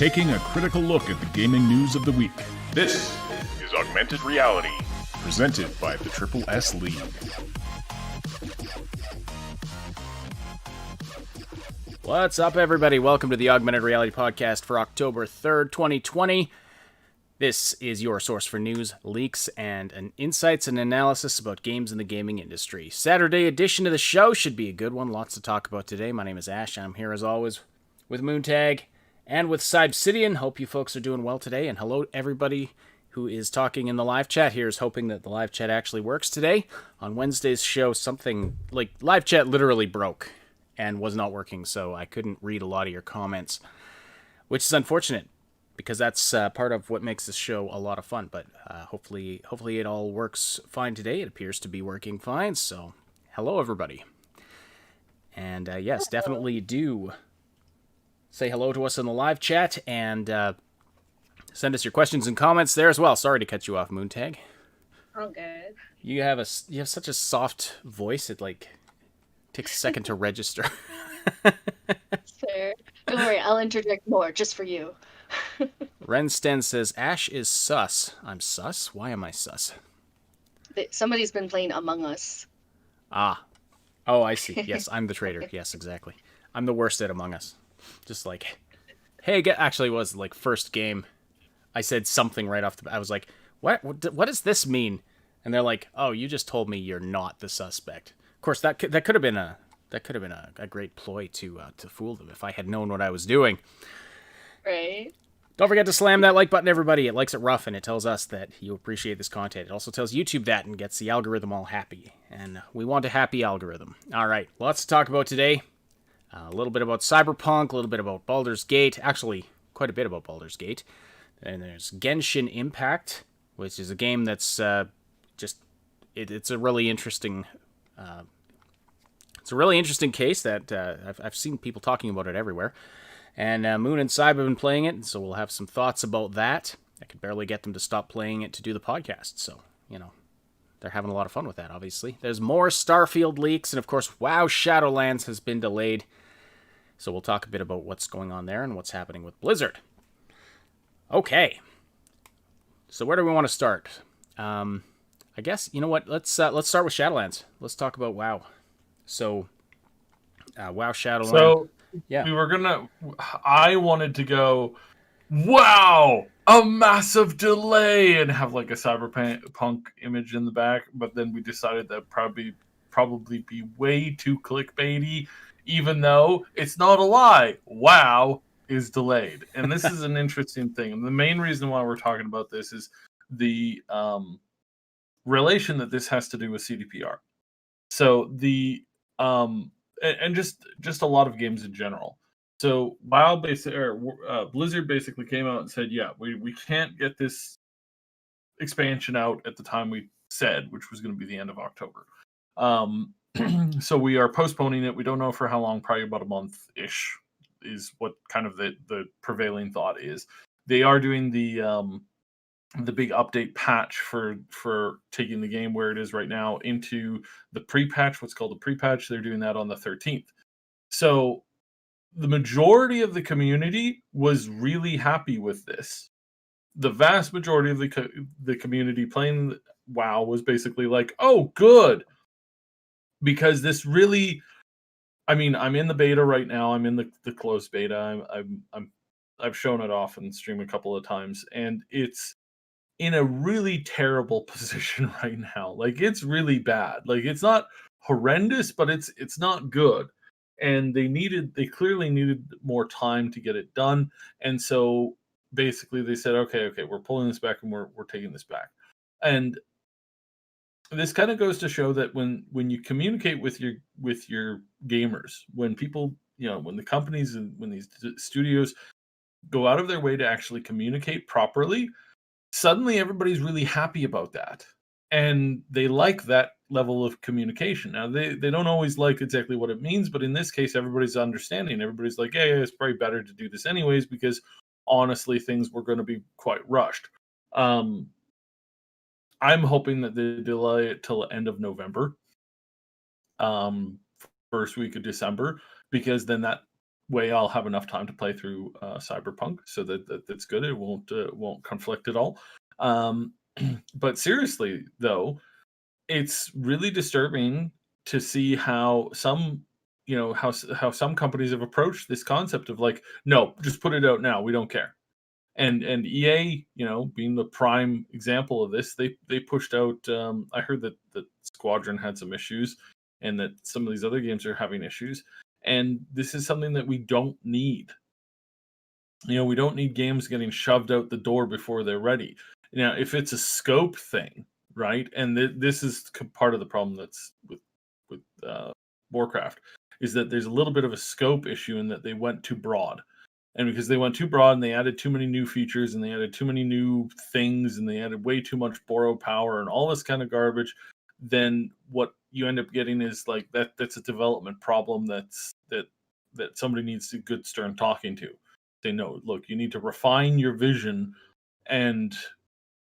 taking a critical look at the gaming news of the week. This is Augmented Reality, Presented by the Triple S League. What's up, everybody? Welcome to the Augmented Reality Podcast for October 3rd, 2020. This is your source for news, leaks, and insights and analysis about games in the gaming industry. Saturday edition of the show should be a good one. Lots to talk about today. My name is Ash, and I'm here as always with Moontag and with Cybsidian. Hope you folks are doing well today, and hello everybody who is talking in the live chat. Here's hoping that the live chat actually works today. On Wednesday's show, something like live chat literally broke and was not working, so I couldn't read a lot of your comments, which is unfortunate, because that's part of what makes this show a lot of fun. But hopefully it all works fine today. It appears to be working fine, so hello everybody. And yes, definitely do say hello to us in the live chat, and send us your questions and comments there as well. Sorry to cut you off, Moontag. All good. You have such a soft voice, it takes a second to register. Fair. Don't worry, I'll interject more just for you. Rensten says, Ash is sus. I'm sus? Why am I sus? Somebody's been playing Among Us. Ah. Oh, I see. Yes, I'm the traitor. Yes, exactly. I'm the worst at Among Us. Just like, hey, actually it was like first game. I said something right off the bat. I was like, what does this mean? And they're like, oh, you just told me you're not the suspect. Of course, that could have been a great ploy to fool them if I had known what I was doing. Right. Don't forget to slam that like button, everybody. It likes it rough, and it tells us that you appreciate this content. It also tells YouTube that and gets the algorithm all happy. And we want a happy algorithm. All right, lots to talk about today. A little bit about Cyberpunk, a little bit about Baldur's Gate. Actually, quite a bit about Baldur's Gate. And there's Genshin Impact, which is a game that's it's a really interesting... it's a really interesting case that I've seen people talking about it everywhere. And Moon and Cyb have been playing it, so we'll have some thoughts about that. I could barely get them to stop playing it to do the podcast, so, they're having a lot of fun with that, obviously. There's more Starfield leaks, and of course, WoW Shadowlands has been delayed. So we'll talk a bit about what's going on there and what's happening with Blizzard. Okay. So where do we want to start? I guess, you know what, let's start with Shadowlands. Let's talk about WoW. So, WoW Shadowlands. So, yeah. I wanted to go, wow, a massive delay, and have like a Cyberpunk image in the back, but then we decided that probably be way too clickbaity, even though it's not a lie. WoW is delayed. And this is an interesting thing. And the main reason why we're talking about this is the relation that this has to do with CDPR. So the and just a lot of games in general. So WoW Blizzard basically came out and said, yeah, we can't get this expansion out at the time we said, which was going to be the end of October. So we are postponing it. We don't know for how long, probably about a month-ish is what kind of the prevailing thought is. They are doing the big update patch for taking the game where it is right now into the pre-patch, what's called the pre-patch. They're doing that on the 13th. So the majority of the community was really happy with this. The vast majority of the community playing WoW was basically like, oh, good. Because this really, I mean, I'm in the beta right now. I'm in the closed beta. I've shown it off in stream a couple of times, and it's in a really terrible position right now. Like, it's really bad. Like, it's not horrendous, but it's not good. And they clearly needed more time to get it done. And so basically they said, okay, we're pulling this back, and we're taking this back. And this kind of goes to show that when you communicate with your gamers, when people, when the companies and when these studios go out of their way to actually communicate properly, suddenly everybody's really happy about that. And they like that level of communication. Now, they don't always like exactly what it means, but in this case, everybody's understanding. Everybody's like, yeah, it's probably better to do this anyways, because honestly, things were going to be quite rushed. I'm hoping that they delay it till the end of November, first week of December, because then that way, I'll have enough time to play through Cyberpunk, so that's good. It won't conflict at all. Um, but seriously, though, it's really disturbing to see how some how some companies have approached this concept of like, no, just put it out now. We don't care. And EA, being the prime example of this, they pushed out. I heard that Squadron had some issues, and that some of these other games are having issues. And this is something that we don't need. We don't need games getting shoved out the door before they're ready. Now, if it's a scope thing, right, and this is part of the problem that's with Warcraft, is that there's a little bit of a scope issue in that they went too broad. And because they went too broad and they added too many new features and they added too many new things and they added way too much borrowed power and all this kind of garbage, then what you end up getting is like that's a development problem that somebody needs to good stern talking to. Say, no, look, you need to refine your vision and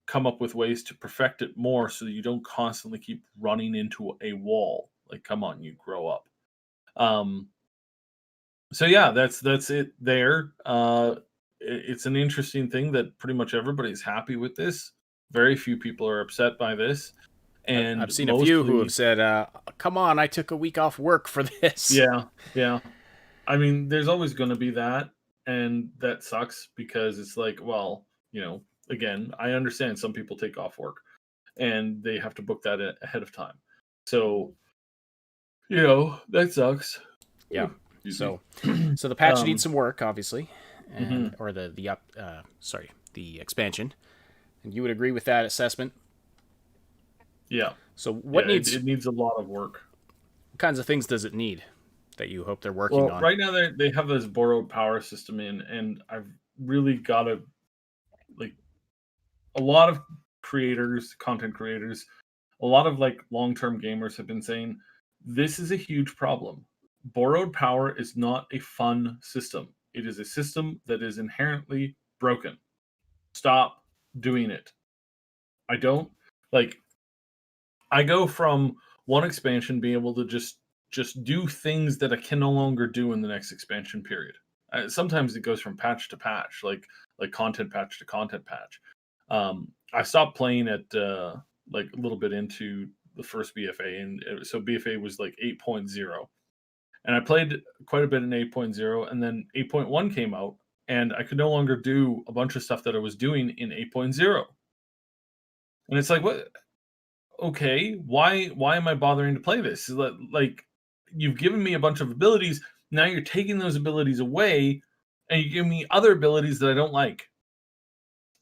come up with ways to perfect it more so that you don't constantly keep running into a wall. Like, come on, you grow up. So yeah, that's it there. It's an interesting thing that pretty much everybody's happy with this. Very few people are upset by this. And I've seen a few who have said, come on, I took a week off work for this. Yeah. I mean, there's always going to be that. And that sucks because it's like, well, again, I understand some people take off work and they have to book that ahead of time. So, that sucks. Yeah. So the patch needs some work, obviously, and or the expansion. And you would agree with that assessment? Yeah. So what needs? It needs a lot of work. What kinds of things does it need that you hope they're working on? Right now they have this borrowed power system in, and I've really got to like a lot of content creators, a lot of like long-term gamers have been saying this is a huge problem. Borrowed power is not a fun system. It is a system that is inherently broken. Stop doing it. I don't like. I go from one expansion being able to just do things that I can no longer do in the next expansion period. Sometimes it goes from patch to patch, like content patch to content patch. I stopped playing at like a little bit into the first BFA, and so BFA was like 8.0. And I played quite a bit in 8.0, and then 8.1 came out, and I could no longer do a bunch of stuff that I was doing in 8.0. And it's like, what? Okay, why am I bothering to play this? Like, you've given me a bunch of abilities, now you're taking those abilities away, and you give me other abilities that I don't like.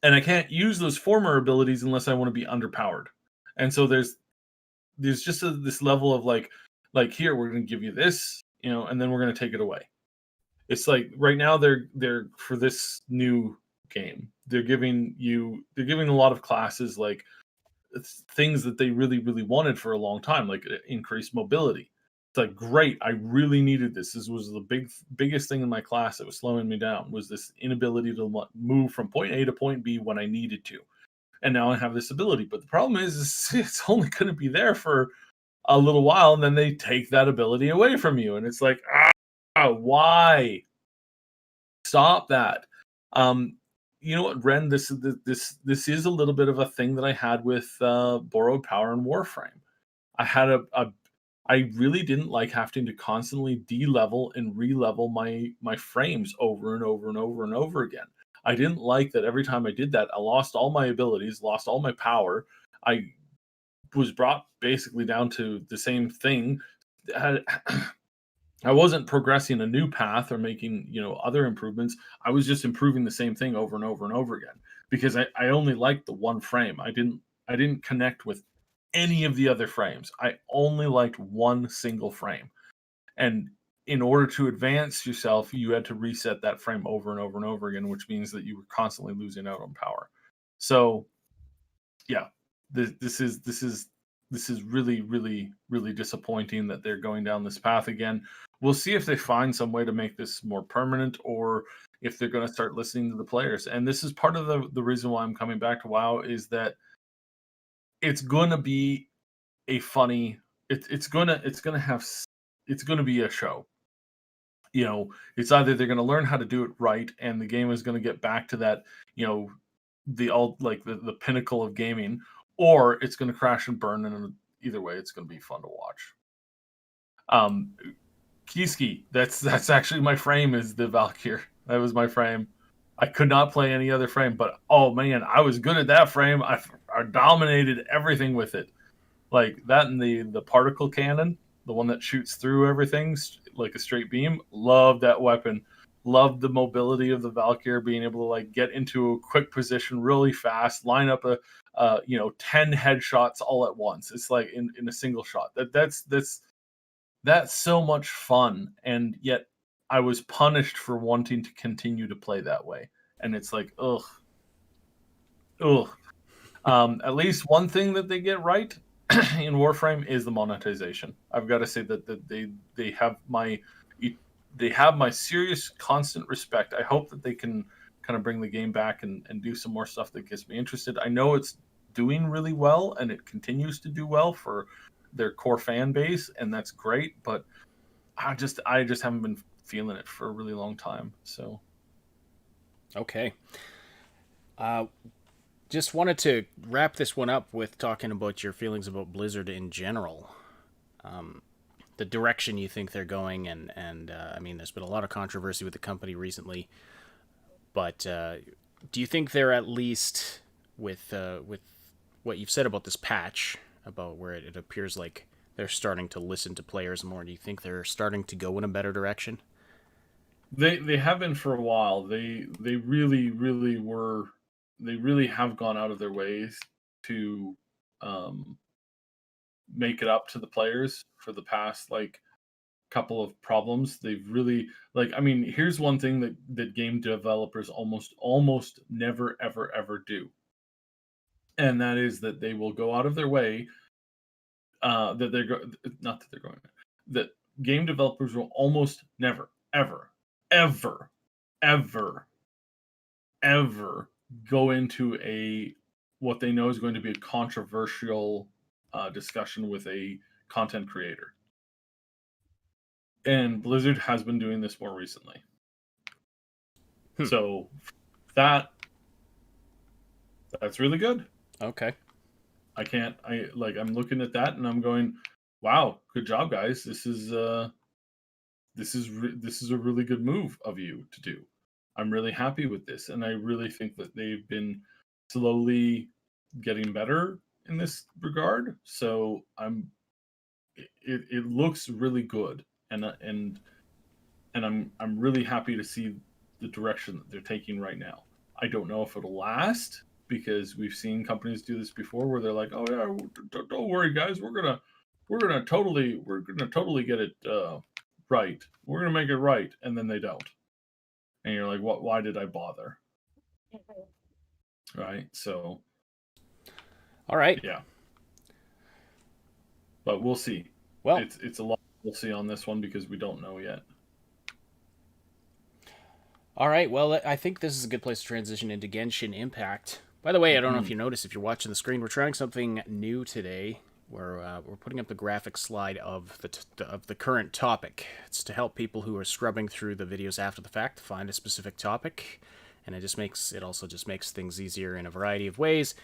And I can't use those former abilities unless I want to be underpowered. And so there's just this level of like here, we're going to give you this, and then we're going to take it away. It's like right now they're for this new game, they're giving a lot of classes like things that they really, really wanted for a long time, like increased mobility. It's like, great, I really needed this. This was the biggest thing in my class that was slowing me down, was this inability to move from point A to point B when I needed to. And now I have this ability. But the problem is it's only going to be there for a little while, and then they take that ability away from you. And it's like, why? Stop that. You know what, Ren? This is a little bit of a thing that I had with borrowed power and Warframe. I really didn't like having to constantly de-level and re-level my frames over and over and over and over again. I didn't like that every time I did that, I lost all my abilities, lost all my power. I was brought basically down to the same thing. I wasn't progressing a new path or making, other improvements. I was just improving the same thing over and over and over again because I only liked the one frame. I didn't connect with any of the other frames. I only liked one single frame. And in order to advance yourself, you had to reset that frame over and over and over again, which means that you were constantly losing out on power. So, yeah, this is really, really, really disappointing that they're going down this path again. We'll see if they find some way to make this more permanent, or if they're going to start listening to the players. And this is part of the reason why I'm coming back to WoW, is that it's going to be a funny. It's going to be a show. it's either they're going to learn how to do it right, and the game is going to get back to that, the pinnacle of gaming, or it's going to crash and burn, and either way, it's going to be fun to watch. Kiski, that's actually my frame, is the Valkyr. That was my frame. I could not play any other frame, but oh man, I was good at that frame. I dominated everything with it. Like that, and the particle cannon, the one that shoots through everything like a straight beam. Loved that weapon. Loved the mobility of the Valkyr, being able to like get into a quick position really fast, line up 10 headshots all at once. It's like in a single shot. That's so much fun, and yet I was punished for wanting to continue to play that way. And it's like, ugh. At least one thing that they get right in Warframe is the monetization. I've got to say that they have my serious constant respect. I hope that they can kind of bring the game back and do some more stuff that gets me interested. I know it's doing really well, and it continues to do well for their core fan base, and that's great, but I just haven't been feeling it for a really long time. So okay, just wanted to wrap this one up with talking about your feelings about Blizzard in general, the direction you think they're going, and I mean, there's been a lot of controversy with the company recently, but do you think they're, at least with what you've said about this patch, about where it appears like they're starting to listen to players more, do you think they're starting to go in a better direction? They have been for a while. They really have gone out of their ways to make it up to the players for the past like couple of problems. They've really, like, I mean, here's one thing that game developers almost never ever do, and that is that they will go out of their way that game developers will almost never ever go into what they know is going to be a controversial discussion with a content creator. And Blizzard has been doing this more recently. So that's really good. Okay. I'm looking at that and I'm going, wow, good job, guys. This is a really good move of you to do. I'm really happy with this, and I really think that they've been slowly getting better in this regard. So it looks really good, and I'm really happy to see the direction that they're taking right now. I don't know if it'll last, because we've seen companies do this before where they're like, oh yeah, don't worry guys, we're gonna totally get it right. We're gonna make it right, and then they don't. And you're like, what? Why did I bother? Right. So. All right. Yeah. But we'll see. Well, it's a lot we'll see on this one because we don't know yet. All right. Well, I think this is a good place to transition into Genshin Impact. By the way, I don't know if you noticed, if you're watching the screen, we're trying something new today. We're putting up the graphic slide of the current topic. It's to help people who are scrubbing through the videos after the fact to find a specific topic, and it also just makes things easier in a variety of ways.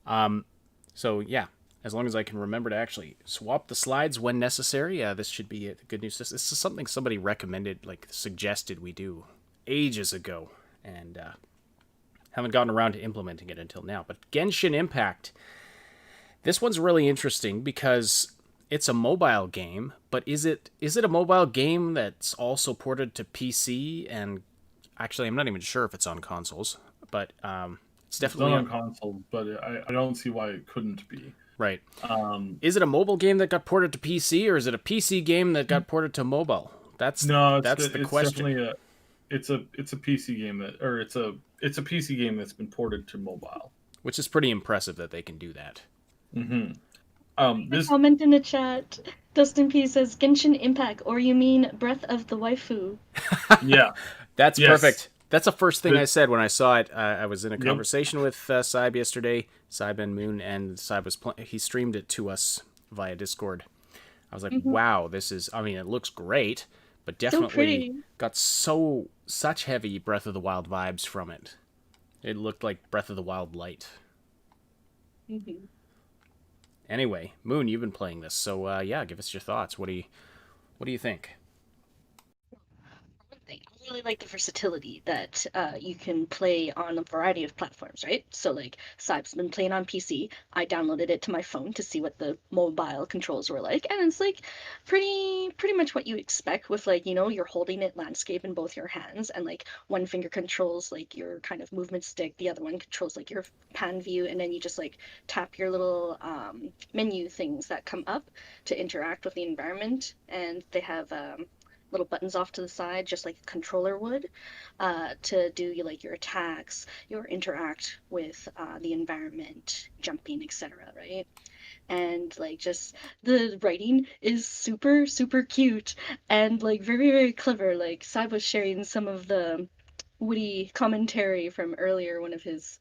So yeah, as long as I can remember to actually swap the slides when necessary, this should be good news. This is something somebody recommended, like suggested we do ages ago, and haven't gotten around to implementing it until now. But Genshin Impact. This one's really interesting because it's a mobile game, but is it a mobile game that's also ported to PC? And actually, I'm not even sure if it's on consoles, but it's definitely on console. But I don't see why it couldn't be. Right. Is it a mobile game that got ported to PC, or is it a PC game that got ported to mobile? That's the question. Definitely it's a PC game it's a PC game that's been ported to mobile, which is pretty impressive that they can do that. Mm-hmm. This comment in the chat, Dustin P says Genshin Impact, or you mean Breath of the Waifu? Yeah, that's perfect. That's the first thing I said when I saw it. I was in a conversation with Cyb yesterday, Cyb and Moon, and Cyb he streamed it to us via Discord. I was like, wow, this is, I mean, it looks great, but So definitely pretty. got such heavy Breath of the Wild vibes from it. It looked like Breath of the Wild light. Mhm. Anyway, Moon, you've been playing this, so yeah, give us your thoughts. What do you think? One thing, I really like the versatility that you can play on a variety of platforms, right? So like Saib's been playing on PC. I downloaded it to my phone to see what the mobile controls were like, and it's like pretty much what you expect with like, you're holding it landscape in both your hands, and like one finger controls like your kind of movement stick, the other one controls like your pan view, and then you just like tap your little menu things that come up to interact with the environment, and they have little buttons off to the side, just like a controller would, to do like your attacks, your interact with the environment, jumping, etc. Right? And like just the writing is super super cute and like very very clever. Like Sai was sharing some of the witty commentary from earlier. One of his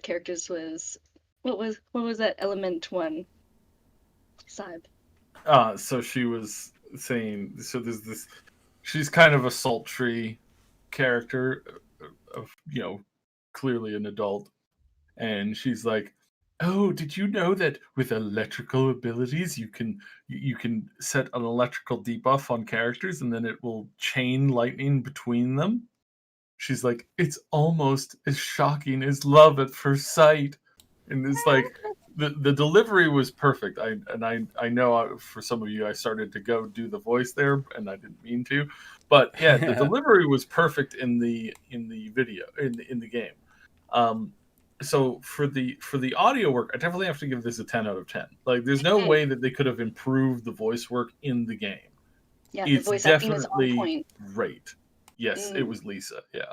characters was what was that element one? Saib. So she was saying, so there's this, she's kind of a sultry character of, clearly an adult. And she's like, "Oh, did you know that with electrical abilities you can set an electrical debuff on characters and then it will chain lightning between them?" She's like, "It's almost as shocking as love at first sight." And it's like the delivery was perfect. I know for some of you I started to go do the voice there and I didn't mean to, but yeah, the delivery was perfect in the video in the game. Um, so for the audio work, I definitely have to give this a 10 out of 10. Like, there's no way that they could have improved the voice work in the game. Yeah, the It's voice acting is on definitely point. great. Yes, it Mm. was Lisa. Yeah.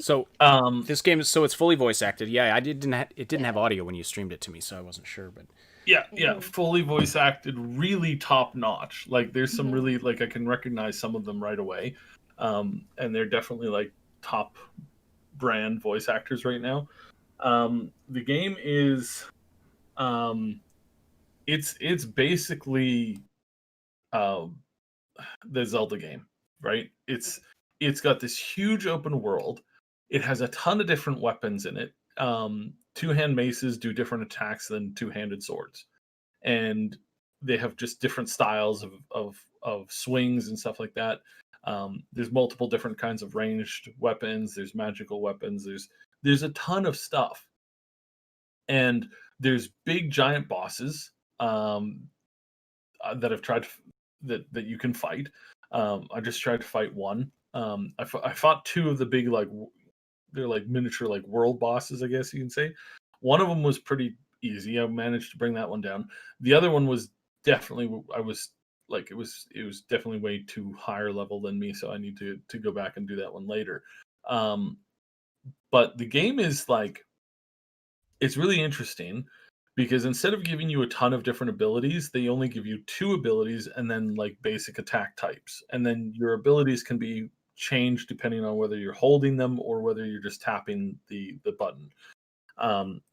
So Um, this game is it's fully voice acted. Yeah, it didn't Yeah. have audio when you streamed it to me, so I wasn't sure. But yeah, Mhm. fully voice acted, really top notch. Like, there's some Mhm. really, like, I can recognize some of them right away. And they're definitely like top brand voice actors right now. The game is um it's basically um the Zelda game, right? It's got this huge open world. It has a ton of different weapons in it. Two-hand maces do different attacks than two-handed swords, and they have just different styles of swings and stuff like that. There's multiple different kinds of ranged weapons. There's magical weapons. There's a ton of stuff, and there's big giant bosses um, that I've tried that you can fight. I just tried to fight one. I fought two of the big, like, they're like miniature, like, world bosses, I guess you can say. One of them was pretty easy. I managed to bring that one down. The other one was definitely, I was like, it was definitely way too higher level than me, so I need to go back and do that one later. Um, but the game is like, it's really interesting because instead of giving you a ton of different abilities, they only give you two abilities and then like basic attack types. And then your abilities can be changed depending on whether you're holding them or whether you're just tapping the button.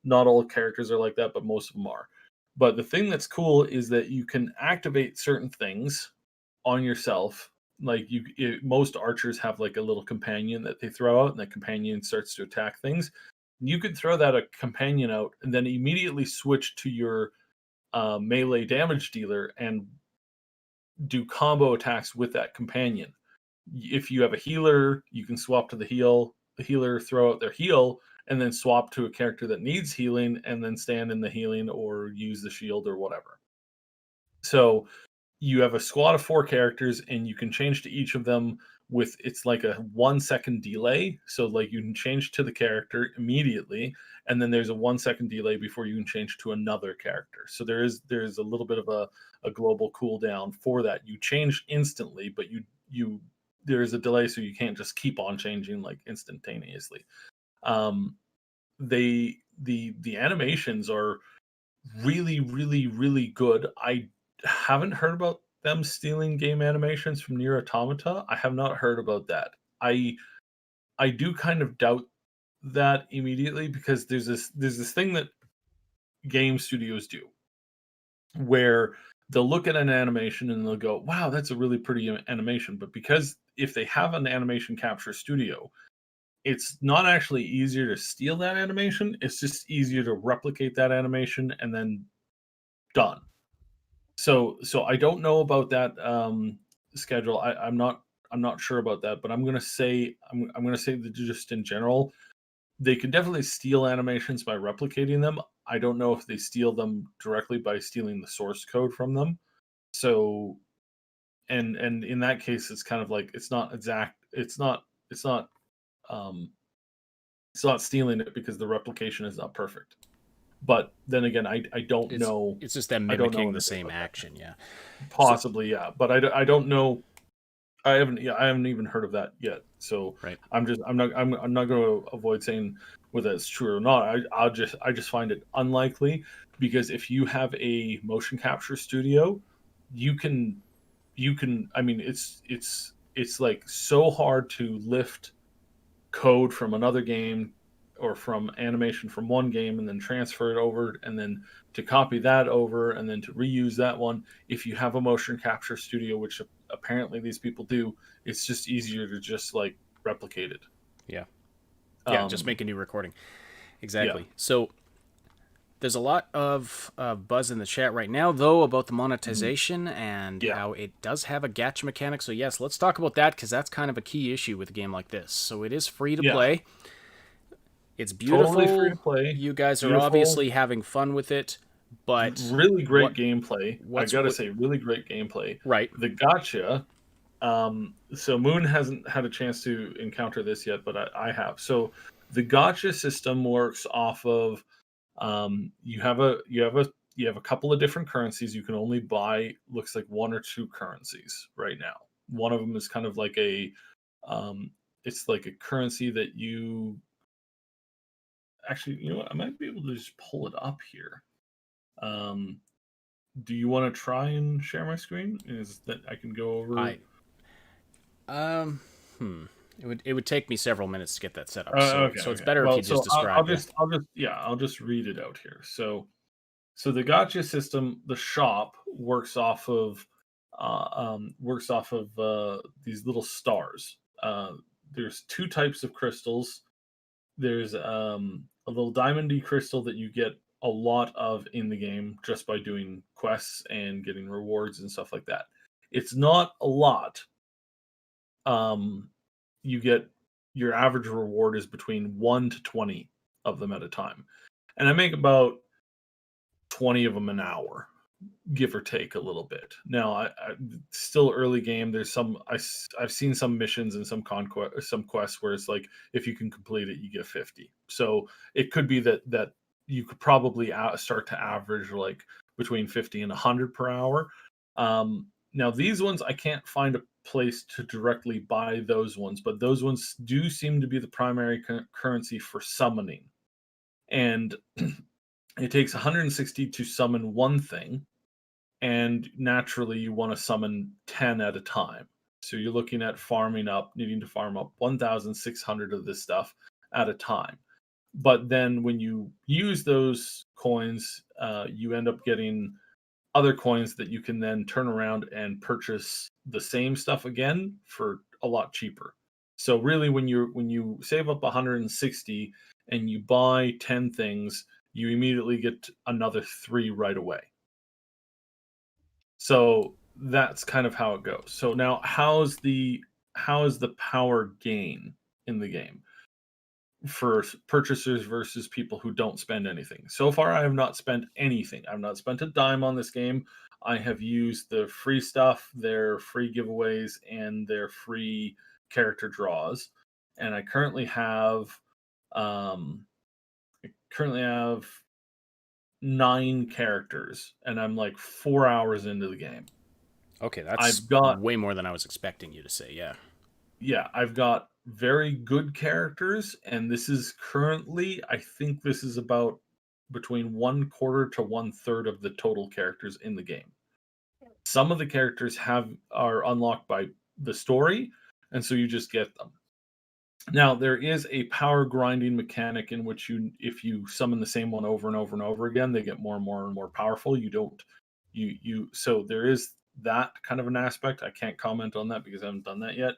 Not all characters are like that, but most of them are. But the thing that's cool is that you can activate certain things on yourself. Like, most archers have like a little companion that they throw out, and that companion starts to attack things. You could throw that a companion out and then immediately switch to your melee damage dealer and do combo attacks with that companion. If you have a healer, you can swap to the healer throw out their heal, and then swap to a character that needs healing and then stand in the healing or use the shield or whatever. So you have a squad of four characters and you can change to each of them with, it's like a 1 second delay. So like, you can change to the character immediately, and then there's a 1 second delay before you can change to another character. So there's a little bit of a global cooldown for that. You change instantly, but you there is a delay, so you can't just keep on changing like instantaneously. um the animations are really, really, really good. I haven't heard about them stealing game animations from Nier Automata. I have not heard about that. I do kind of doubt that immediately, because there's this thing that game studios do where they'll look at an animation and they'll go, wow, that's a really pretty animation. But because if they have an animation capture studio, it's not actually easier to steal that animation. It's just easier to replicate that animation and then done. So I don't know about that schedule. I'm not sure about that, but I'm gonna say that just in general, they could definitely steal animations by replicating them. I don't know if they steal them directly by stealing the source code from them. So and in that case, it's kind of like it's not exact. Um, it's not stealing it because the replication is not perfect. But then again, I don't know. It's just them I don't know mimicking the anything same about that. action. Yeah. Possibly, yeah. But I don't know. I haven't even heard of that yet. So Right. I'm not going to avoid saying whether it's true or not. I just find it unlikely because if you have a motion capture studio, you can I mean it's like so hard to lift code from another game or from animation from one game and then transfer it over and then to copy that over and then to reuse that one. If you have a motion capture studio, which apparently these people do, it's just easier to just like replicate it. Yeah. Yeah. Just make a new recording. Exactly. Yeah. So there's a lot of buzz in the chat right now, though, about the monetization and Yeah. how it does have a gacha mechanic. So, yes, let's talk about that because that's kind of a key issue with a game like this. So, it is free to Yeah. play. It's beautiful. Totally free to play. You guys are Beautiful. obviously having fun with it, but really great gameplay. I gotta what- say, really great gameplay. right. The gotcha. So Moon hasn't had a chance to encounter this yet, but I have. So the gotcha system works off of you have a couple of different currencies. You can only buy looks like one or two currencies right now. One of them is kind of like it's like a currency that you actually, you know what, I might be able to just pull it up here. Do you want to try and share my screen? Is that I can go over? It would take me several minutes to get that set up. So it's Okay. better if you just describe it. I'll just read it out here. So the gotcha system, the shop works off of these little stars. There's two types of crystals. There's a little diamondy crystal that you get a lot of in the game just by doing quests and getting rewards and stuff like that. It's not a lot. You get your average reward is between 1 to 20 of them at a time. And I make about 20 of them an hour, give or take a little bit. Now, I still early game. There's some I've seen some missions and some quests where it's like if you can complete it, you get 50. So it could be that you could probably start to average like between 50 and 100 per hour. Now these ones I can't find a place to directly buy those ones, but those ones do seem to be the primary currency for summoning, and it takes 160 to summon one thing. And naturally, you want to summon 10 at a time. So you're looking at needing to farm up 1,600 of this stuff at a time. But then when you use those coins, you end up getting other coins that you can then turn around and purchase the same stuff again for a lot cheaper. So really, when you save up 160 and you buy 10 things, you immediately get another 3 right away. So that's kind of how it goes. So now how is the power gain in the game for purchasers versus people who don't spend anything? So far I have not spent anything. I've not spent a dime on this game. I have used the free stuff, their free giveaways, and their free character draws. And I currently have 9 characters, and I'm like 4 hours into the game. Okay, that's I've got way more than I was expecting you to say. Yeah. Yeah, I've got very good characters, and this is currently, I think this is about between 1/4 to 1/3 of the total characters in the game. Some of the characters are unlocked by the story, and so you just get them. Now, there is a power grinding mechanic in which if you summon the same one over and over and over again, they get more and more and more powerful. You So there is that kind of an aspect. I can't comment on that because I haven't done that yet.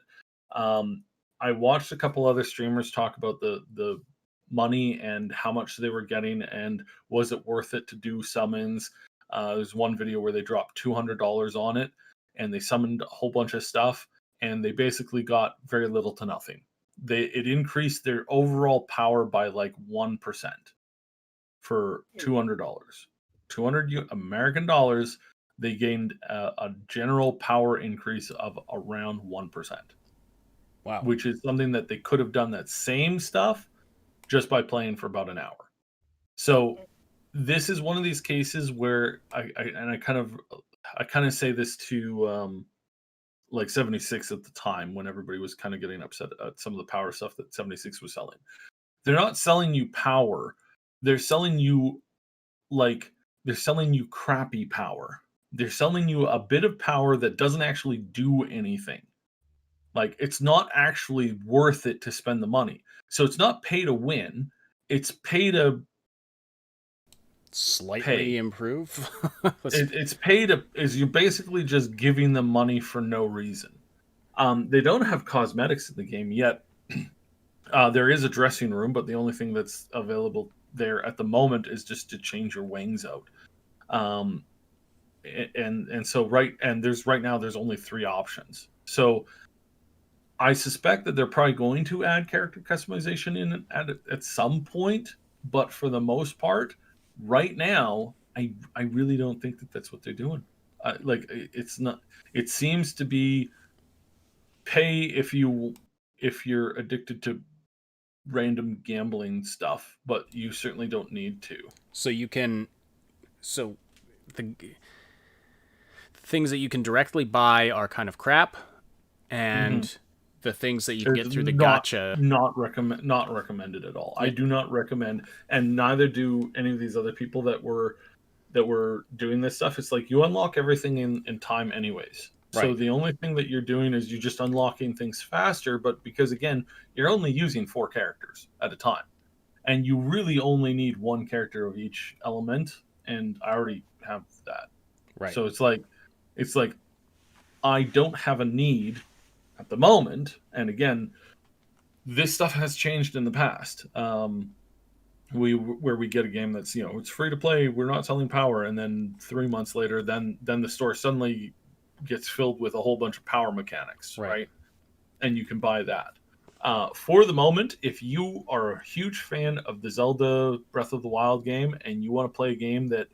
I watched a couple other streamers talk about the money and how much they were getting and was it worth it to do summons. There's one video where they dropped $200 on it and they summoned a whole bunch of stuff and they basically got very little to nothing. It increased their overall power by like 1% for $200. 200 American dollars, they gained a general power increase of around 1%. Wow. Which is something that they could have done that same stuff just by playing for about an hour. So this is one of these cases where I kind of say this to like 76 at the time when everybody was kind of getting upset at some of the power stuff that 76 was selling. They're not selling you power. They're selling you crappy power. They're selling you a bit of power that doesn't actually do anything. Like, it's not actually worth it to spend the money. So it's not pay to win. It's pay to slightly improve. It's pay to is you're basically just giving them money for no reason. They don't have cosmetics in the game yet. There is a dressing room, but the only thing that's available there at the moment is just to change your wings out. So right now there's only 3 options. So I suspect that they're probably going to add character customization in at some point, but for the most part, right now, I really don't think that that's what they're doing. It's not. It seems to be pay if you're addicted to random gambling stuff, but you certainly don't need to. So the things that you can directly buy are kind of crap, and the things that you can get through the gacha not recommended at all. I do not recommend, and neither do any of these other people that were doing this stuff. It's like you unlock everything in time anyways. Right. So the only thing that you're doing is you're just unlocking things faster, but because again, you're only using 4 characters at a time. And you really only need 1 character of each element, and I already have that. Right. So it's like I don't have a need at the moment, and again, this stuff has changed in the past. Where we get a game that's it's free to play, we're not selling power, and then 3 months later, then the store suddenly gets filled with a whole bunch of power mechanics, right? And you can buy that. For the moment, if you are a huge fan of the Zelda Breath of the Wild game and you want to play a game that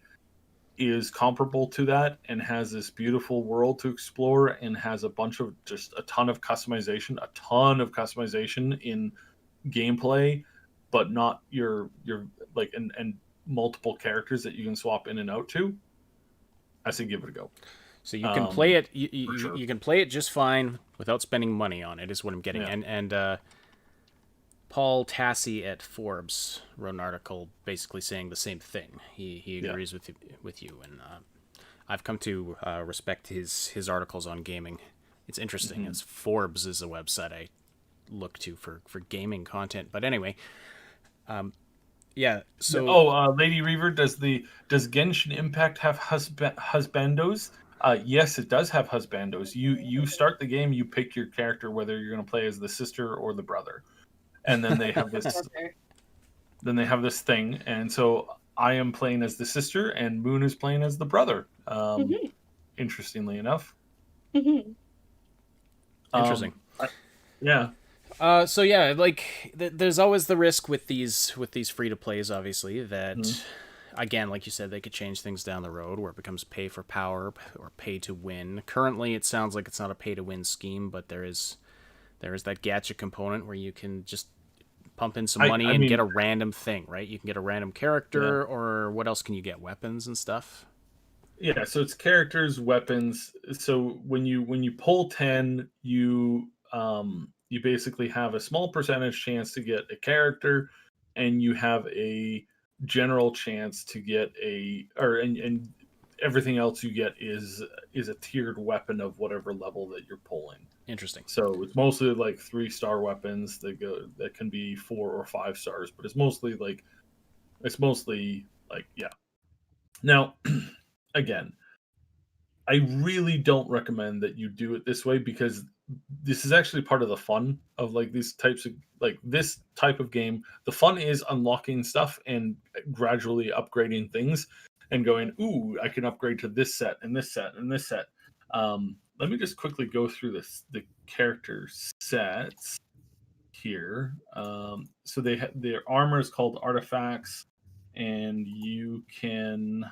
is comparable to that and has this beautiful world to explore and has a ton of customization in gameplay, but not your and multiple characters that you can swap in and out to, I say give it a go. So you can play it. You can play it just fine without spending money on it. Is what I'm getting. Yeah. And Paul Tassi at Forbes wrote an article basically saying the same thing. He agrees with you, and I've come to respect his articles on gaming. It's interesting, as Forbes is a website I look to for gaming content. But anyway, So Lady Reaver, does Genshin Impact have husbandos? Yes, it does have husbandos. You start the game, you pick your character, whether you're going to play as the sister or the brother. And then they have this thing, and so I am playing as the sister, and Moon is playing as the brother. Interestingly enough. Interesting. Yeah. There's always the risk with these free to plays, obviously, that again, like you said, they could change things down the road where it becomes pay for power or pay to win. Currently, it sounds like it's not a pay to win scheme, but there is that gacha component where you can just pump in some money and get a random thing, right? You can get a random character, or what else can you get? Weapons and stuff? Yeah, so it's characters, weapons. So when you pull 10, you basically have a small percentage chance to get a character, and you have a general chance to get and everything else you get is a tiered weapon of whatever level that you're pulling. Interesting. So it's mostly like 3-star weapons that can be 4 or 5 stars, but it's mostly like yeah. Now, again, I really don't recommend that you do it this way, because this is actually part of the fun of like these types of like this type of game. The fun is unlocking stuff and gradually upgrading things and going, ooh, I can upgrade to this set and this set and this set. Let me just quickly go through the character sets here. So their armor is called artifacts, and you can.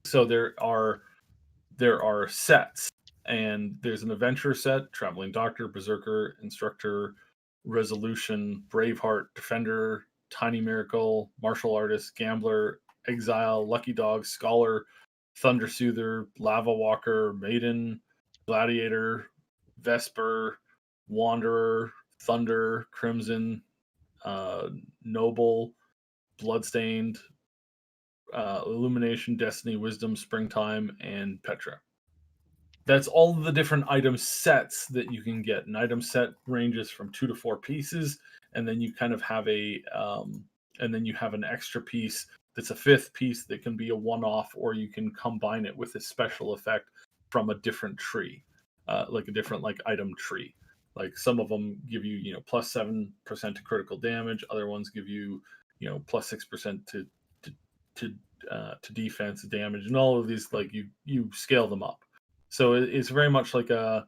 So there are sets, and there's an adventure set: traveling doctor, berserker, instructor, resolution, braveheart, defender, tiny miracle, martial artist, gambler, exile, lucky dog, scholar, thunder soother, lava walker, maiden, gladiator, vesper, wanderer, thunder, crimson, noble, bloodstained, illumination, destiny, wisdom, springtime, and petra. That's all the different item sets that you can get. An item set ranges from 2 to 4 pieces, and then you kind of have and then you have an extra piece that's a fifth piece that can be a one-off, or you can combine it with a special effect from a different tree, like a different like item tree. Like some of them give you plus 7% to critical damage. Other ones give you plus 6% to defense damage, and all of these like you scale them up. So it's very much like you're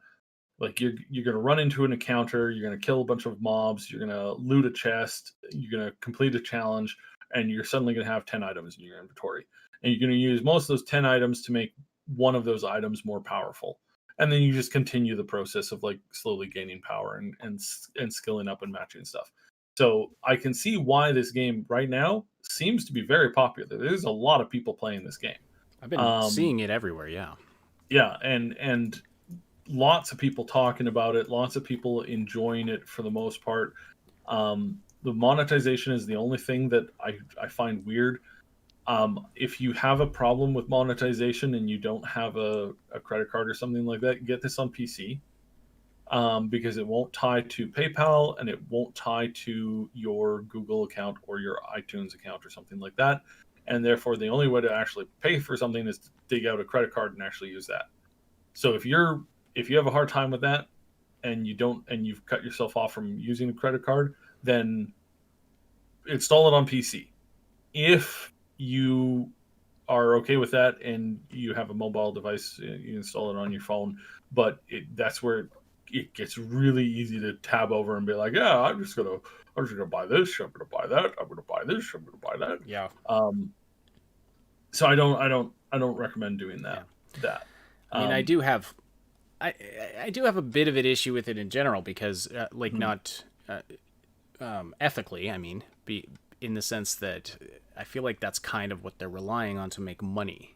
going to run into an encounter, you're going to kill a bunch of mobs, you're going to loot a chest, you're going to complete a challenge, and you're suddenly going to have 10 items in your inventory. And you're going to use most of those 10 items to make one of those items more powerful. And then you just continue the process of like slowly gaining power and skilling up and matching stuff. So I can see why this game right now seems to be very popular. There's a lot of people playing this game. I've been seeing it everywhere, yeah. Yeah, and lots of people talking about it, lots of people enjoying it for the most part. The monetization is the only thing that I find weird. If you have a problem with monetization and you don't have a credit card or something like that, get this on PC, because it won't tie to PayPal and it won't tie to your Google account or your iTunes account or something like that. And therefore, the only way to actually pay for something is to dig out a credit card and actually use that. So if you have a hard time with that, and you've cut yourself off from using a credit card, then install it on PC. If you are okay with that and you have a mobile device, you install it on your phone. But that's where it gets really easy to tab over and be like, yeah, I'm just gonna buy this, I'm gonna buy that, I'm gonna buy this, I'm gonna buy that. Yeah. So I don't recommend doing that. Yeah. That. I mean, I do have a bit of an issue with it in general, because not ethically. I mean, in the sense that I feel like that's kind of what they're relying on to make money.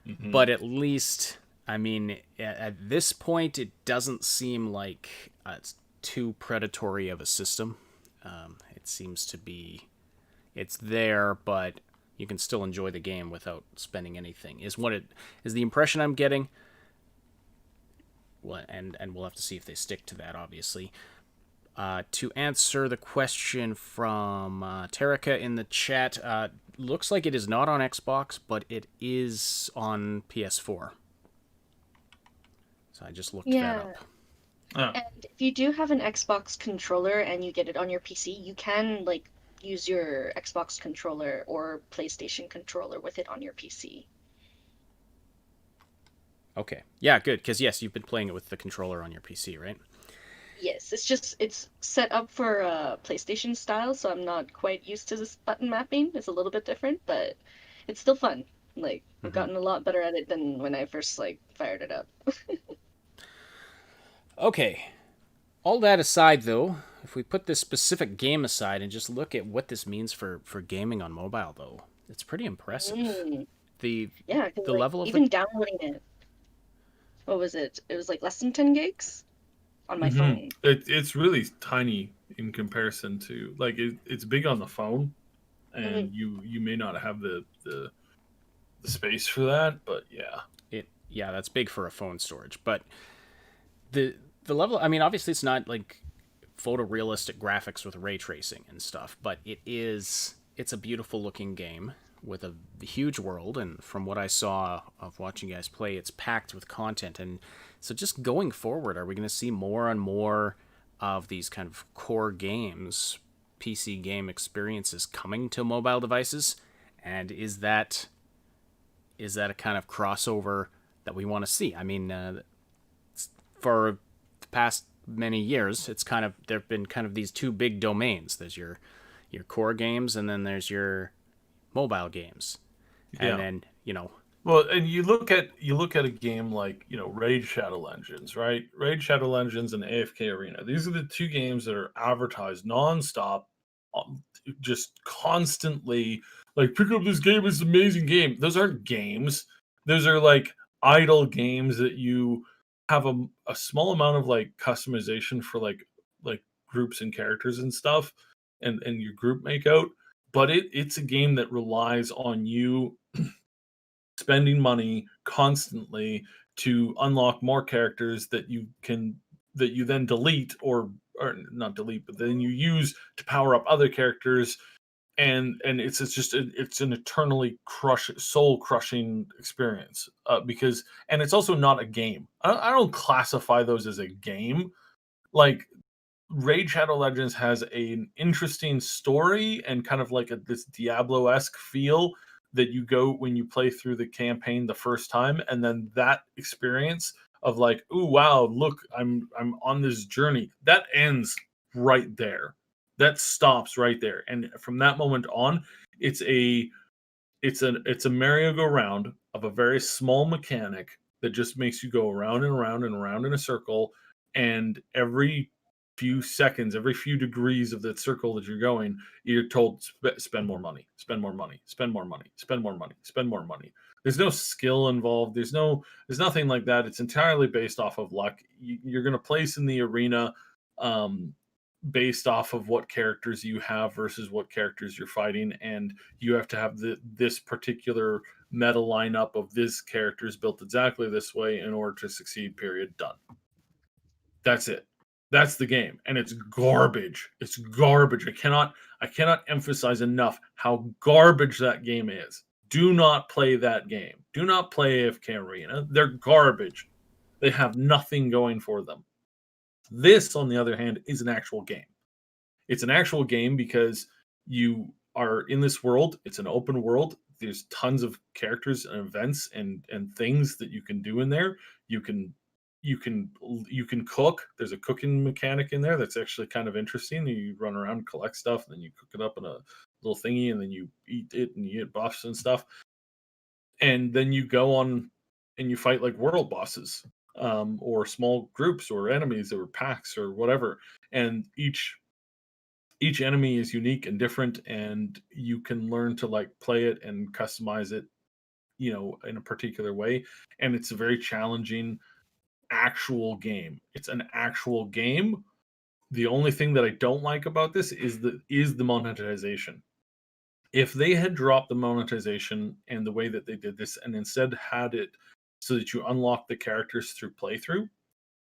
Mm-hmm. But at least, I mean, at this point, it doesn't seem like it's too predatory of a system. It seems to be, it's there, but you can still enjoy the game without spending anything. Is the impression I'm getting. Well, and we'll have to see if they stick to that, obviously. To answer the question from Terika in the chat, looks like it is not on Xbox, but it is on PS4. So I just looked that up. Oh. And if you do have an Xbox controller and you get it on your PC, you can use your Xbox controller or PlayStation controller with it on your PC. Okay. Yeah, good. Because, yes, you've been playing it with the controller on your PC, right? Yes, it's set up for PlayStation style, so I'm not quite used to this button mapping. It's a little bit different, but it's still fun. I've gotten a lot better at it than when I first, fired it up. Okay. All that aside, though, if we put this specific game aside and just look at what this means for gaming on mobile, though, it's pretty impressive. The level of even downloading it. What was it? It was less than 10 gigs on my phone. It's really tiny in comparison to it's big on the phone, and you may not have the space for that, but yeah. That's big for a phone storage, but the level, I mean, obviously it's not photorealistic graphics with ray tracing and stuff, but it's a beautiful looking game with a huge world, and from what I saw of watching you guys play, it's packed with content. And so just going forward, are we going to see more and more of these kind of core games, PC game experiences coming to mobile devices? And is that a kind of crossover that we want to see? I mean, for the past many years, it's kind of, there've been kind of these two big domains. There's your core games, and then there's your mobile games. And then, well, and you look at a game like, Raid Shadow Legends, right? Raid Shadow Legends and AFK Arena. These are the two games that are advertised nonstop, just constantly, like, pick up this game, it's an amazing game. Those aren't games. Those are like idle games that you have a small amount of like customization for like groups and characters and stuff, and your group makeout. But it's a game that relies on you spending money constantly to unlock more characters that you then delete, or not delete, but then you use to power up other characters. And it's an eternally soul crushing experience, because, and it's also not a game. I don't classify those as a game. Like, Raid Shadow Legends has an interesting story and kind of like this Diablo-esque feel that you go when you play through the campaign the first time, and then that experience of like, ooh, wow, look, I'm on this journey, that ends right there. That stops right there, and from that moment on, it's a merry-go-round of a very small mechanic that just makes you go around and around and around in a circle, and every few seconds, every few degrees of that circle that you're going, you're told, spend more money, spend more money, spend more money, spend more money, spend more money. There's no skill involved. There's nothing like that. It's entirely based off of luck. You're going to place in the arena based off of what characters you have versus what characters you're fighting, and you have to have this particular meta lineup of this characters built exactly this way in order to succeed, period, done. That's it. That's the game, and it's garbage. It's garbage. I cannot emphasize enough how garbage that game is. Do not play that game. Do not play AFK Arena. They're garbage. They have nothing going for them. This, on the other hand, is an actual game. It's an actual game because you are in this world. It's an open world. There's tons of characters and events and things that you can do in there. You can cook. There's a cooking mechanic in there that's actually kind of interesting. You run around, collect stuff, and then you cook it up in a little thingy, and then you eat it, and you get buffs and stuff. And then you go on and you fight like world bosses, or small groups or enemies or packs or whatever. And each enemy is unique and different, and you can learn to like play it and customize it, in a particular way. And it's a very challenging actual game. It's an actual game. The only thing that I don't like about this is the monetization. If they had dropped the monetization and the way that they did this, and instead had it so that you unlock the characters through playthrough,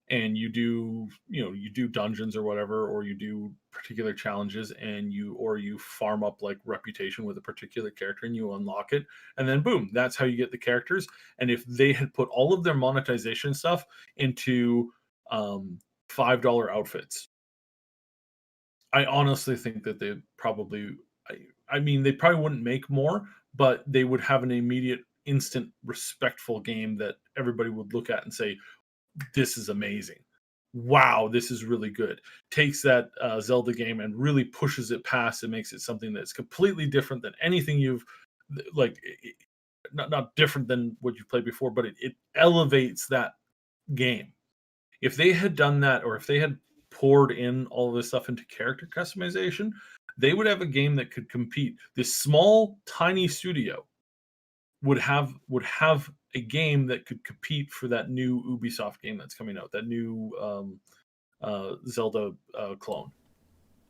and you do dungeons or whatever, or you do particular challenges, and you farm up like reputation with a particular character, and you unlock it, and then boom, that's how you get the characters. And if they had put all of their monetization stuff into $5 outfits, I honestly think that they probably, I mean, they probably wouldn't make more, but they would have an immediate, instant, respectful game that everybody would look at and say, this is amazing. Wow, this is really good. Takes that Zelda game and really pushes it past and makes it something that's completely different than anything you've, like, not different than what you've played before, but it elevates that game. If they had done that, or if they had poured in all of this stuff into character customization, they would have a game that could compete. This small, tiny studio would have a game that could compete for that new Ubisoft game that's coming out, that new Zelda clone.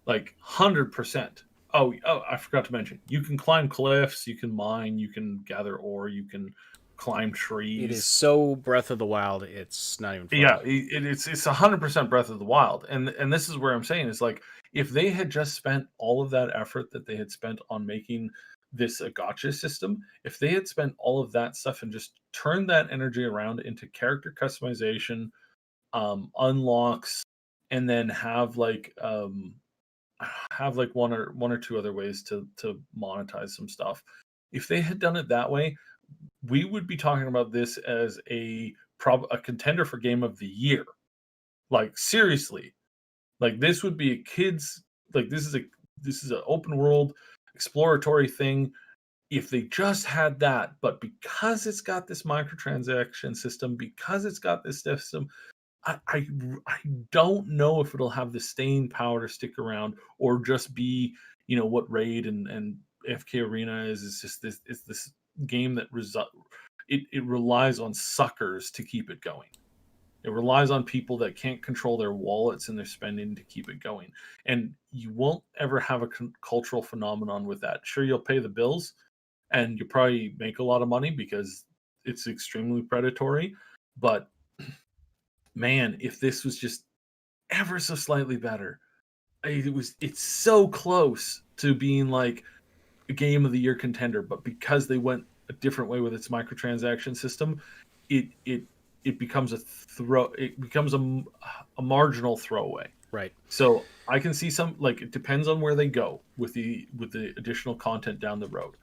Like 100%. Oh, I forgot to mention, you can climb cliffs, you can mine, you can gather ore, you can climb trees. It is so Breath of the Wild, it's not even funny. Yeah, it's 100% Breath of the Wild, and this is where I'm saying is like, If they had just spent all of that effort that they had spent on making this a gotcha system, if they had spent all of that stuff and just turned that energy around into character customization, unlocks, and then have like one or two other ways to monetize some stuff. If they had done it that way, we would be talking about this as a contender for game of the year. Like seriously, like this would be a kids like this is an open world exploratory thing. If they just had that, but because it's got this microtransaction system, because it's got this system, I don't know if it'll have the staying power to stick around or just be, what Raid and FK Arena is. It's just this game that it relies on suckers to keep it going. It relies on people that can't control their wallets and their spending to keep it going. And you won't ever have a cultural phenomenon with that. Sure, you'll pay the bills and you probably make a lot of money because it's extremely predatory. But man, if this was just ever so slightly better, it's so close to being like a game of the year contender, but because they went a different way with its microtransaction system, it becomes a marginal throwaway. Right. So I can see some, like, it depends on where they go with the additional content down the road.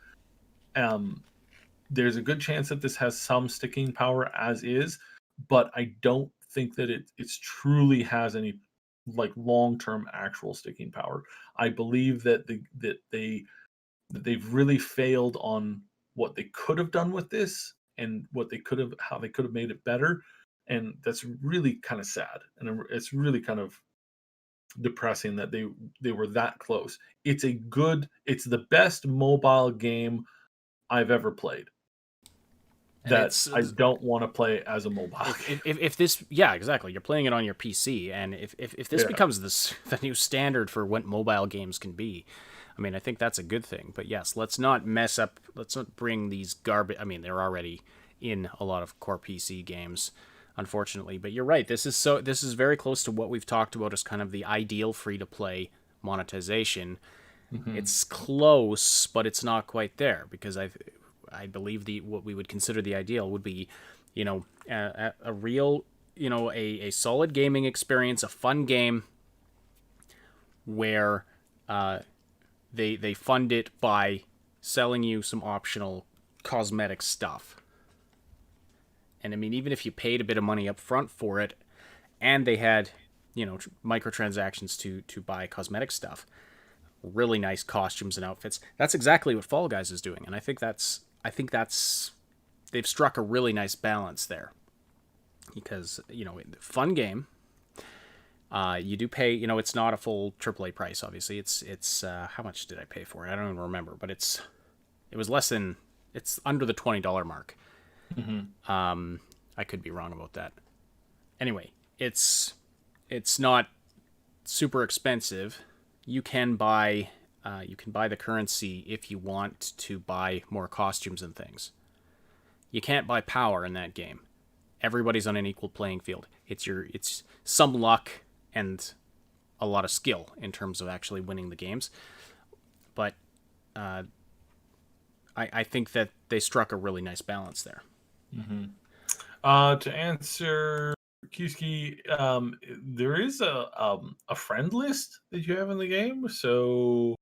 There's a good chance that this has some sticking power as is, but I don't think that it's truly has any like long-term actual sticking power. I believe that they've really failed on what they could have done with this and how they could have made it better, and that's really kind of sad, and it's really kind of depressing that they were that close. It's the best mobile game I've ever played. That I don't want to play as a mobile game. If this, yeah, exactly. You're playing it on your PC, and if this becomes the new standard for what mobile games can be, I mean, I think that's a good thing. But yes, let's not bring these garbage. I mean, they're already in a lot of core PC games, unfortunately. But you're right. This is very close to what we've talked about as kind of the ideal free-to-play monetization. Mm-hmm. It's close, but it's not quite there, because I believe what we would consider the ideal would be, a real, a solid gaming experience, a fun game where they fund it by selling you some optional cosmetic stuff. And I mean, even if you paid a bit of money up front for it, and they had, microtransactions to buy cosmetic stuff, really nice costumes and outfits, that's exactly what Fall Guys is doing. And I think they've struck a really nice balance there, because, fun game. You do pay, it's not a full AAA price, obviously. It's how much did I pay for it? I don't even remember, but it's under the $20 mark. Mm-hmm. I could be wrong about that. Anyway, it's not super expensive. You can buy the currency if you want to buy more costumes and things. You can't buy power in that game. Everybody's on an equal playing field. It's some luck and a lot of skill in terms of actually winning the games. But I think that they struck a really nice balance there. Mm-hmm. To answer Kiski, there is a friend list that you have in the game, so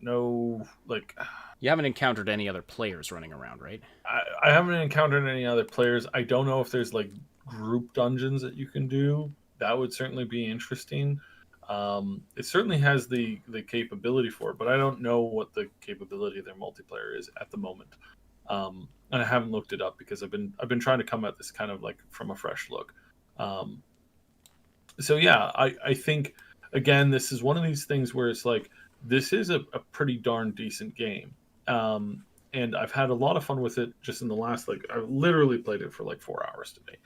no, like, you haven't encountered any other players running around, right? I haven't encountered any other players. I don't know if there's like group dungeons that you can do. That would certainly be interesting. It certainly has the capability for it, but I don't know what the capability of their multiplayer is at the moment. And I haven't looked it up because I've been trying to come at this kind of like from a fresh look. So yeah, I think, again, this is one of these things where it's like, this is a pretty darn decent game. And I've had a lot of fun with it just in the last, like, I've literally played it for like 4 hours today.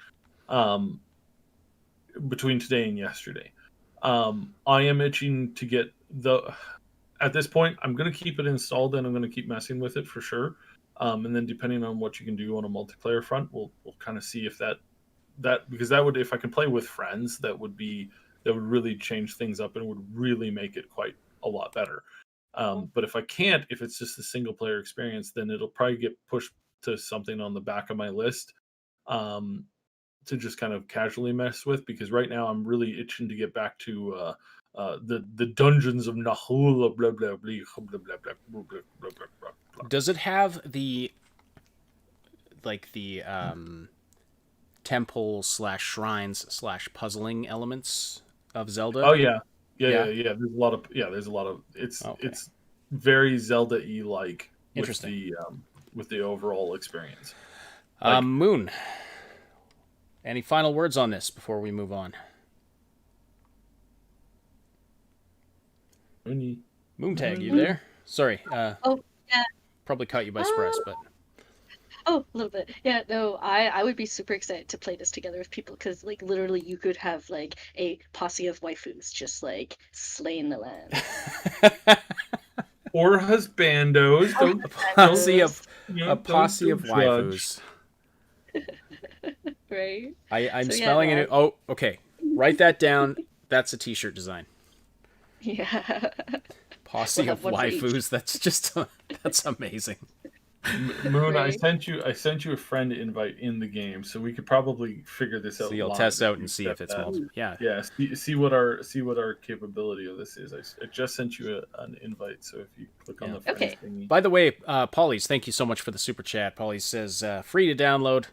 Between today and yesterday. I am itching to get at this point, I'm going to keep it installed and I'm going to keep messing with it for sure. And then depending on what you can do on a multiplayer front, we'll kind of see if that because that would, if I can play with friends, that would be that would really change things up and would really make it quite a lot better. But if I can't, if it's just a single player experience, then it'll probably get pushed to something on the back of my list to just kind of casually mess with, because right now I'm really itching to get back to the dungeons of Nahula, blah blah blah blah blah blah blah blah blah blah blah. Does it have the temple / shrines / puzzling elements of Zelda? Oh yeah. There's a lot of it's very Zelda-y like Interesting. with the overall experience. Moon. Any final words on this before we move on? Moontag, you there? Sorry. Oh, yeah. Probably caught you by surprise, but Oh, a little bit. Yeah, no, I would be super excited to play this together with people, because like literally you could have like a posse of waifus just like slaying the land. Or husbandos. a posse of waifus. Right? I'm So, yeah, spelling no, it. Oh, okay. Write that down. That's a t-shirt design. Yeah. Posse We'll of have one for each. waifus. That's just that's amazing. Moon, I Right. sent you a friend invite in the game, so we could probably figure this out. So you'll live test if out you and see if accept it's that. multiple. Yeah. Yeah, see what our capability of this is. I just sent you an invite, so if you click on the friends Okay. thingy. By the way, Polly's, thank you so much for the super chat. Polly says, free to download,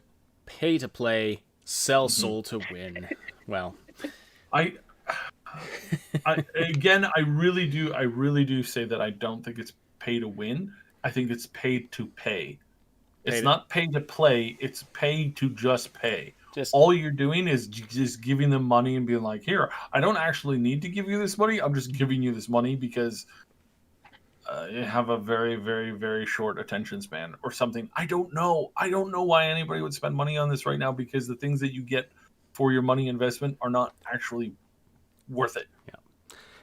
pay to play, sell soul to win. Well, I again, I really do say that I don't think it's pay to win. I think it's paid to pay. It's not pay to play. It's pay to just pay. Just All you're doing is just giving them money and being like, "Here, I don't actually need to give you this money. I'm just giving you this money because you have a very, very, very short attention span or something." I don't know. I don't know why anybody would spend money on this right now, because the things that you get for your money investment are not actually worth it.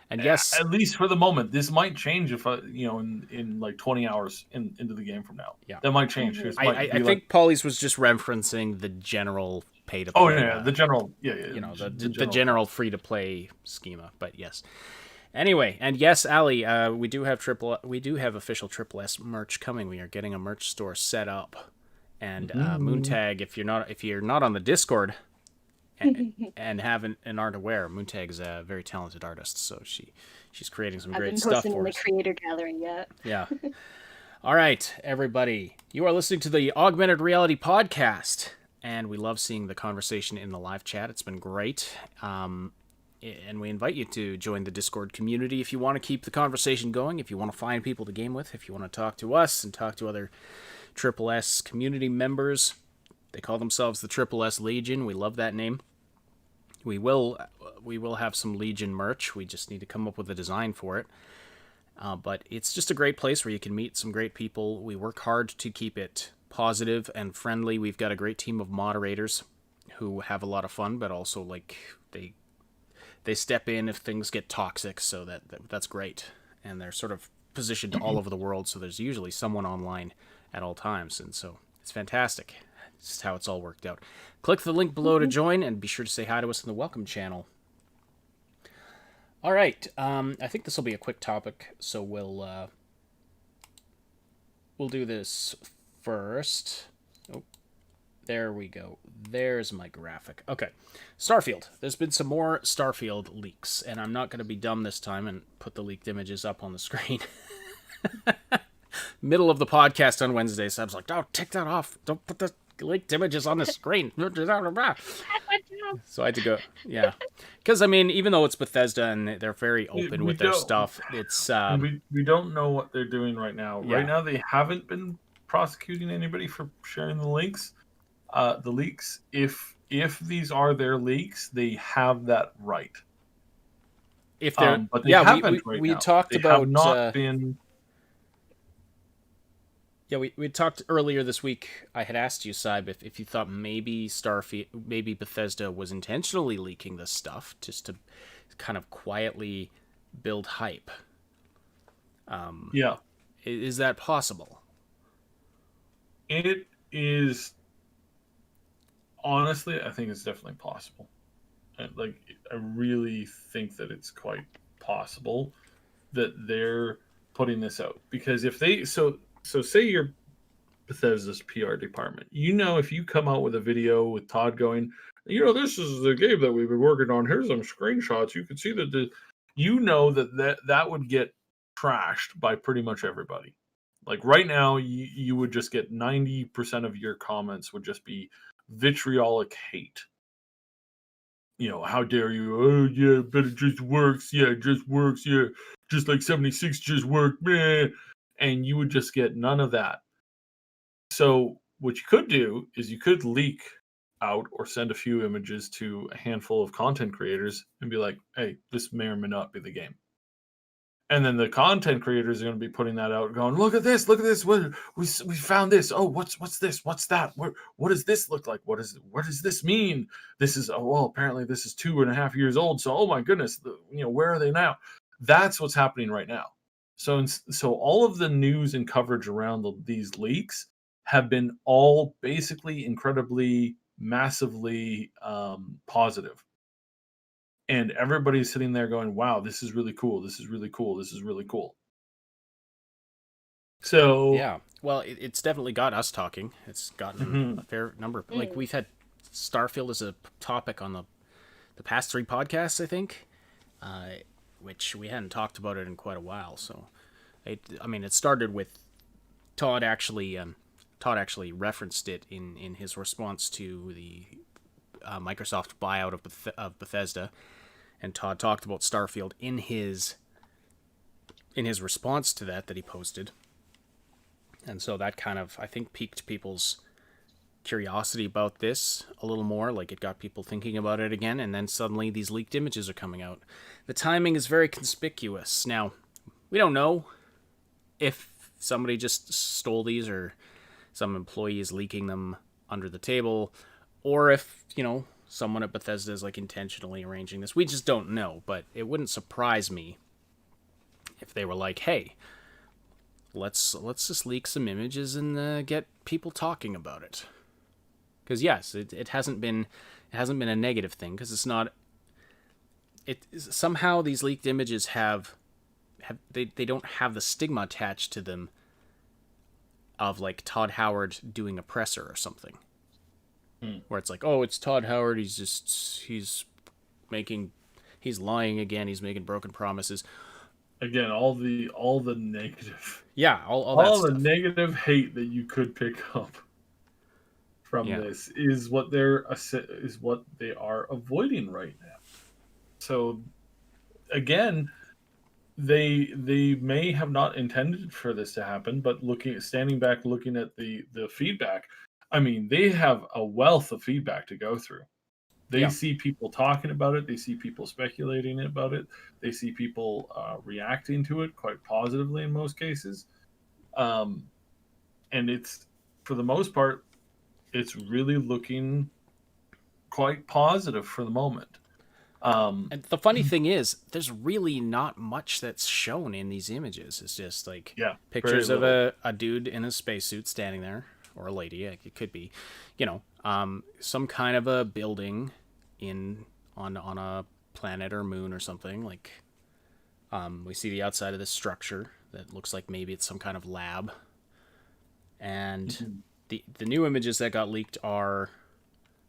and yes, At least for the moment. This might change if in like 20 hours into the game from now. Yeah. That might change. This might I be think Polly's was just referencing the general pay to play. Oh yeah, the general, yeah, the general free to play schema. But yes. Anyway, and yes, Ali, we do have official Triple S merch coming. We are getting a merch store set up, and Moontag, if you're not on the Discord and aren't aware, Moontag is a very talented artist, so she's creating some I've great been stuff posting in for the us. creator gallery yet. Yeah. All right, everybody. You are listening to the Augmented Reality podcast, and we love seeing the conversation in the live chat. It's been great. And we invite you to join the Discord community if you want to keep the conversation going, if you want to find people to game with, if you want to talk to us and talk to other Triple S community members. They call themselves the Triple S Legion. We love that name. We will have some Legion merch. We just need to come up with a design for it. But it's just a great place where you can meet some great people. We work hard to keep it positive and friendly. We've got a great team of moderators who have a lot of fun, but also they step in if things get toxic, so that's great. And they're sort of positioned all over the world, so there's usually someone online at all times, and so it's fantastic. It's just how it's all worked out. Click the link below to join, and be sure to say hi to us in the welcome channel. All right, I think this will be a quick topic, so we'll do this first. Oh, there we go. There's my graphic. Okay, Starfield. There's been some more Starfield leaks, and I'm not going to be dumb this time and put the leaked images up on the screen. Middle of the podcast on Wednesday, so I was like, "Oh, take that off. Don't put the leaked images on the screen." So I had to go, yeah. Because, I mean, even though it's Bethesda and they're very open with their stuff, it's... we don't know what they're doing right now. Yeah. Right now, they haven't been prosecuting anybody for sharing the leaks. The leaks, if these are their leaks, they have that right. If they're... But they yeah, haven't right we now. talked they about... have not been... Yeah, we talked earlier this week. I had asked you, Saib, if you thought maybe maybe Bethesda was intentionally leaking this stuff just to kind of quietly build hype. Yeah. Is that possible? It is... Honestly, I think it's definitely possible. Like, I really think that it's quite possible that they're putting this out, because if they say you're Bethesda's PR department, if you come out with a video with Todd going, this is the game that we've been working on, here's some screenshots, you can see that that would get trashed by pretty much everybody. Like right now, you would just get 90% of your comments would just be vitriolic hate. How dare you? Oh yeah, but it just works. Yeah, it just works. Yeah, just like 76 just worked. Meh. And you would just get none of that. So what you could do is you could leak out or send a few images to a handful of content creators and be like, hey, this may or may not be the game. And then the content creators are going to be putting that out, going, look at this, what we found this. Oh, what's this? What's that? What does this look like? What does this mean? This is apparently this is 2.5 years old. So oh my goodness, where are they now? That's what's happening right now. So all of the news and coverage around these leaks have been all basically incredibly, massively positive. And everybody's sitting there going, wow, this is really cool. This is really cool. This is really cool. So yeah, well, it's definitely got us talking. It's gotten a fair number. Like, we've had Starfield as a topic on the past 3 podcasts, I think, which we hadn't talked about it in quite a while. So, it started with Todd actually referenced it in his response to the Microsoft buyout of Bethesda, and Todd talked about Starfield in his response to that he posted, and so that kind of, I think, piqued people's curiosity about this a little more. Like, it got people thinking about it again, and then suddenly these leaked images are coming out. The timing is very conspicuous. Now, we don't know if somebody just stole these or some employee is leaking them under the table, or if, someone at Bethesda is like intentionally arranging this. We just don't know, but it wouldn't surprise me if they were like, hey, let's just leak some images and get people talking about it. Because yes, it hasn't been a negative thing, because it's not. Somehow these leaked images they don't have the stigma attached to them of like Todd Howard doing a presser or something. Where it's like, oh, it's Todd Howard, he's lying again, he's making broken promises. Again, all the negative. Yeah, all the stuff. negative hate that you could pick up from this is what they are avoiding right now. So again, they may have not intended for this to happen, but standing back looking at the feedback, they have a wealth of feedback to go through. They see people talking about it. They see people speculating about it. They see people reacting to it quite positively in most cases. And it's, for the most part, it's really looking quite positive for the moment. And the funny thing is, there's really not much that's shown in these images. It's just like pictures of a dude in a spacesuit standing there, or a lady. It could be, some kind of a building on a planet or moon or something. Like, we see the outside of this structure that looks like maybe it's some kind of lab. And the new images that got leaked are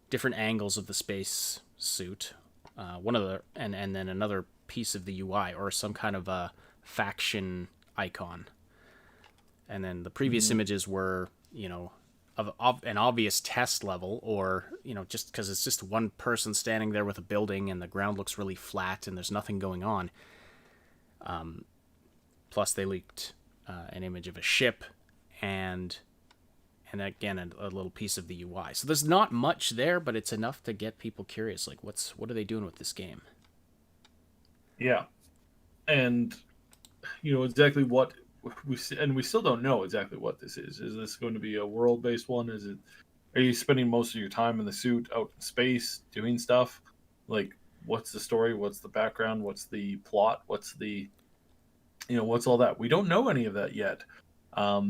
different angles of the space suit. And then another piece of the UI, or some kind of a faction icon. And then the previous images were, of an obvious test level, or, just because it's just one person standing there with a building and the ground looks really flat and there's nothing going on. Plus they leaked an image of a ship and again a little piece of the UI. So there's not much there, but it's enough to get people curious. Like, what are they doing with this game? Yeah, and exactly what we still don't know exactly what this is. Is this going to be a world-based one? Are you spending most of your time in the suit out in space doing stuff? Like, what's the story? What's the background? What's the plot? What's what's all that? We don't know any of that yet. I've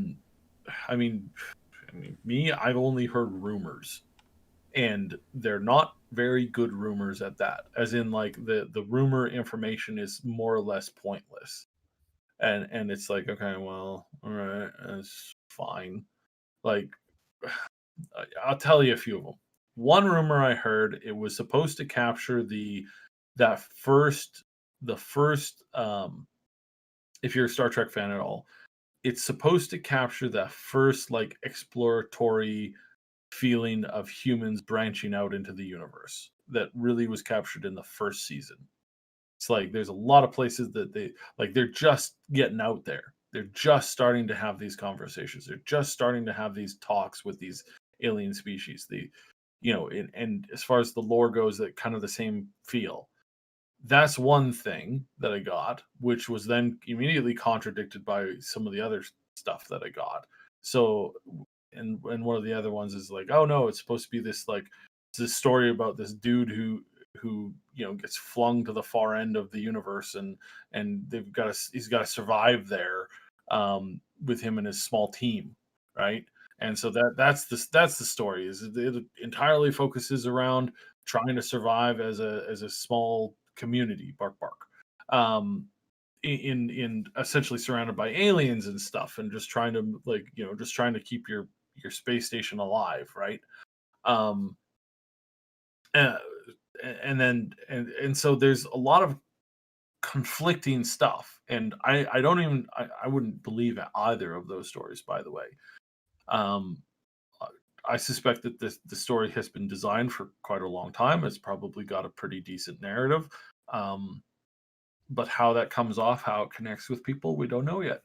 only heard rumors. and they're not very good rumors at that. As in, like the rumor information is more or less pointless, and it's like, okay, well, all right, that's fine. Like, I'll tell you a few of them. One rumor I heard, it was supposed to capture that first the first if you're a Star Trek fan at all, it's supposed to capture that first like exploratory feeling of humans branching out into the universe that really was captured in the first season. It's like there's a lot of places that they're just getting out there. They're just starting to have these conversations. They're just starting to have these talks with these alien species. And as far as the lore goes, that kind of the same feel. That's one thing that I got, which was then immediately contradicted by some of the other stuff that I got. So, and one of the other ones is like, oh no, it's supposed to be this story about this dude who gets flung to the far end of the universe, and he's got to survive there with him and his small team, right? And so that's the story. Is it entirely focuses around trying to survive as a small community, bark, in essentially surrounded by aliens and stuff, and just trying to keep your space station alive, right? Um, uh, and so there's a lot of conflicting stuff, and I don't even I wouldn't believe either of those stories, by the way. Um, I suspect that the story has been designed for quite a long time. It's probably got a pretty decent narrative. But how that comes off, how it connects with people, we don't know yet.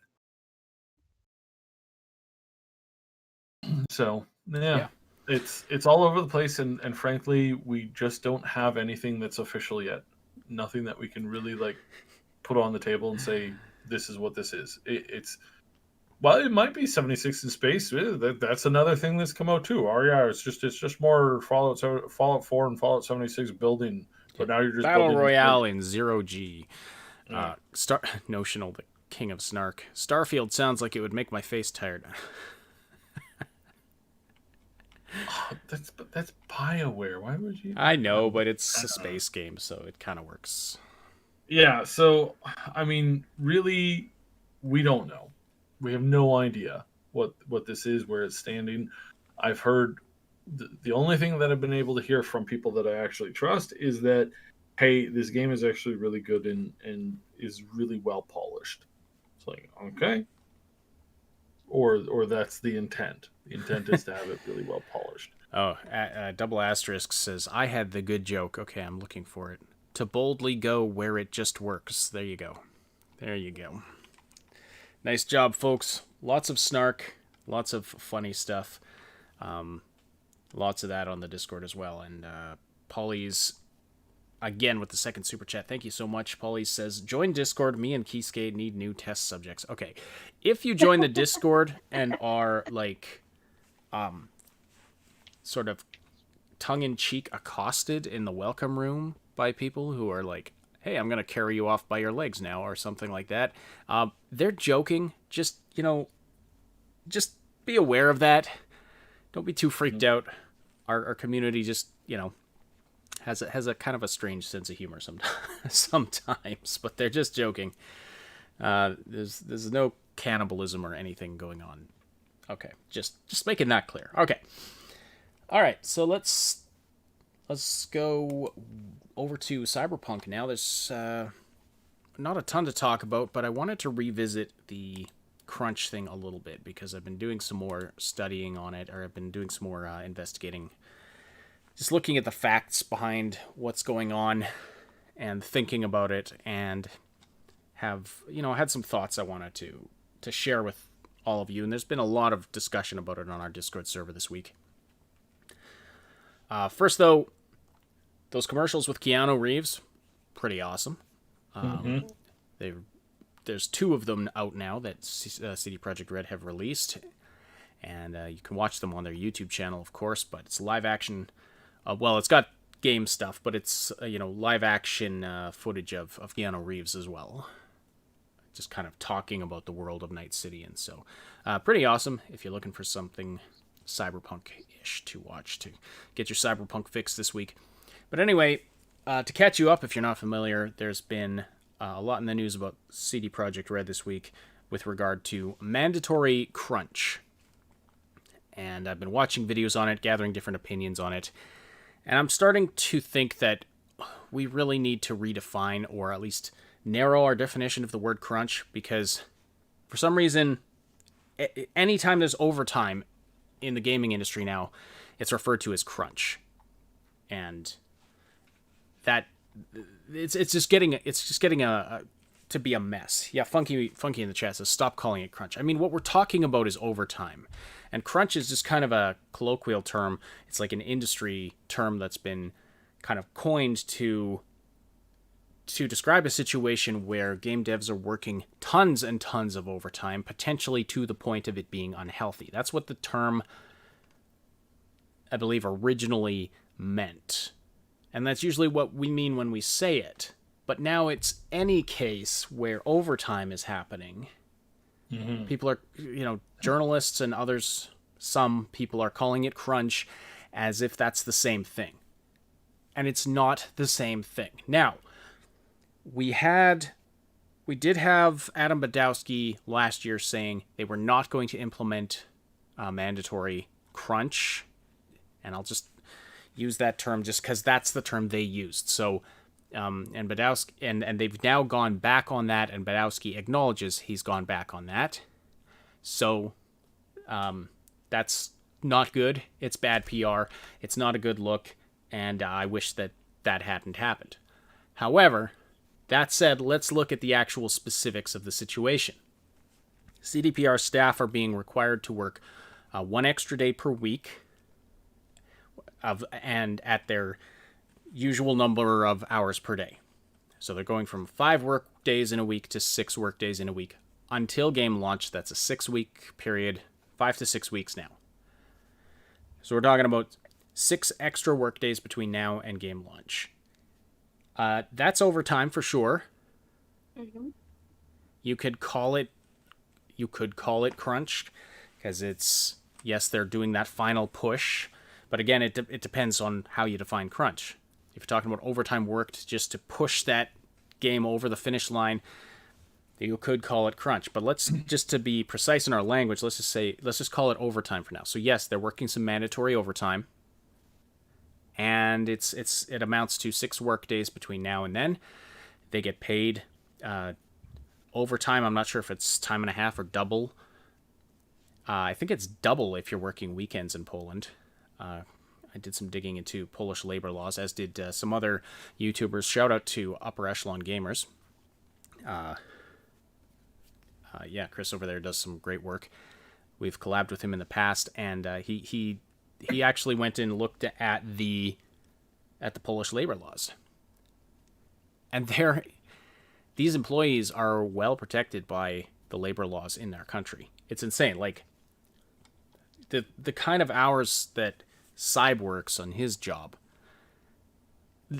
So yeah. It's all over the place, and frankly, we just don't have anything that's official yet. Nothing that we can really like put on the table and say this is what this is. Well, it might be 76 in space. That's another thing that's come out too. Oh yeah, it's just more Fallout 4 and Fallout 76 building, but now you're just Battle building Royale in 0G. Yeah. Notional, the king of snark. Starfield sounds like it would make my face tired. That's BioWare. Why would you? I know, but it's a space game, so it kind of works. Yeah. So, I mean, really, we don't know. We have no idea what this is, where it's standing. I've heard the only thing that I've been able to hear from people that I actually trust is that, hey, this game is actually really good and is really well polished. It's like, okay. Or that's the intent. The intent is to have it really well polished. Oh, double asterisk says, I had the good joke. Okay, I'm looking for it. To boldly go where it just works. There you go. There you go. Nice job, folks. Lots of snark. Lots of funny stuff. Lots of that on the Discord as well. And Polly's, again, with the second super chat. Thank you so much. Polly says, join Discord. Me and Keyskade need new test subjects. Okay. If you join the Discord and are, like, sort of tongue-in-cheek accosted in the welcome room by people who are like, hey, I'm going to carry you off by your legs now, or something like that. They're joking. Just, just be aware of that. Don't be too freaked out. Our community just, has a kind of a strange sense of humor sometimes, but they're just joking. There's no cannibalism or anything going on. Okay, just making that clear. Okay. All right, so let's go over to Cyberpunk now. There's not a ton to talk about, but I wanted to revisit the crunch thing a little bit because I've been doing some more studying on it, or I've been doing some more investigating, just looking at the facts behind what's going on and thinking about it, and have had some thoughts I wanted to share with all of you. And there's been a lot of discussion about it on our Discord server this week. First, though, those commercials with Keanu Reeves, pretty awesome. There's 2 of them out now that CD Projekt Red have released, and you can watch them on their YouTube channel, of course. But it's live action. Well, it's got game stuff, but it's live action footage of Keanu Reeves as well, just kind of talking about the world of Night City. And so, pretty awesome if you're looking for something Cyberpunk-ish to watch to get your Cyberpunk fix this week. But anyway, to catch you up, if you're not familiar, there's been a lot in the news about CD Projekt Red this week with regard to mandatory crunch. And I've been watching videos on it, gathering different opinions on it. And I'm starting to think that we really need to redefine or at least narrow our definition of the word crunch, because for some reason, anytime there's overtime in the gaming industry now, it's referred to as crunch. And that it's just getting to be a mess. Yeah, Funky in the chat says stop calling it crunch. I mean, what we're talking about is overtime. And crunch is just kind of a colloquial term. It's like an industry term that's been kind of coined to describe a situation where game devs are working tons and tons of overtime, potentially to the point of it being unhealthy. That's what the term, I believe, originally meant. And that's usually what we mean when we say it. But now it's any case where overtime is happening. Mm-hmm. People are, journalists and others, some people are calling it crunch as if that's the same thing. And it's not the same thing. Now, we did have Adam Badowski last year saying they were not going to implement mandatory crunch. And I'll just use that term just because that's the term they used. So, and Badowski, and they've now gone back on that, and Badowski acknowledges he's gone back on that. So, that's not good. It's bad PR. It's not a good look, and I wish that hadn't happened. However, that said, let's look at the actual specifics of the situation. CDPR staff are being required to work 1 extra day per week, and at their usual number of hours per day. So they're going from 5 work days in a week to 6 work days in a week until game launch. That's a 6-week period, 5 to 6 weeks now. So we're talking about 6 extra work days between now and game launch. That's overtime for sure. Mm-hmm. You could call it crunch because yes, they're doing that final push. But again, it depends on how you define crunch. If you're talking about overtime worked just to push that game over the finish line, you could call it crunch. But let's just to be precise in our language, let's just call it overtime for now. So yes, they're working some mandatory overtime, and it amounts to 6 work days between now and then. They get paid overtime. I'm not sure if it's time and a half or double. I think it's double if you're working weekends in Poland. I did some digging into Polish labor laws, as did some other YouTubers. Shout out to Upper Echelon Gamers. Chris over there does some great work. We've collabed with him in the past, and he actually went and looked at the Polish labor laws. And these employees are well protected by the labor laws in their country. It's insane. Like, the kind of hours that Cyb works on his job,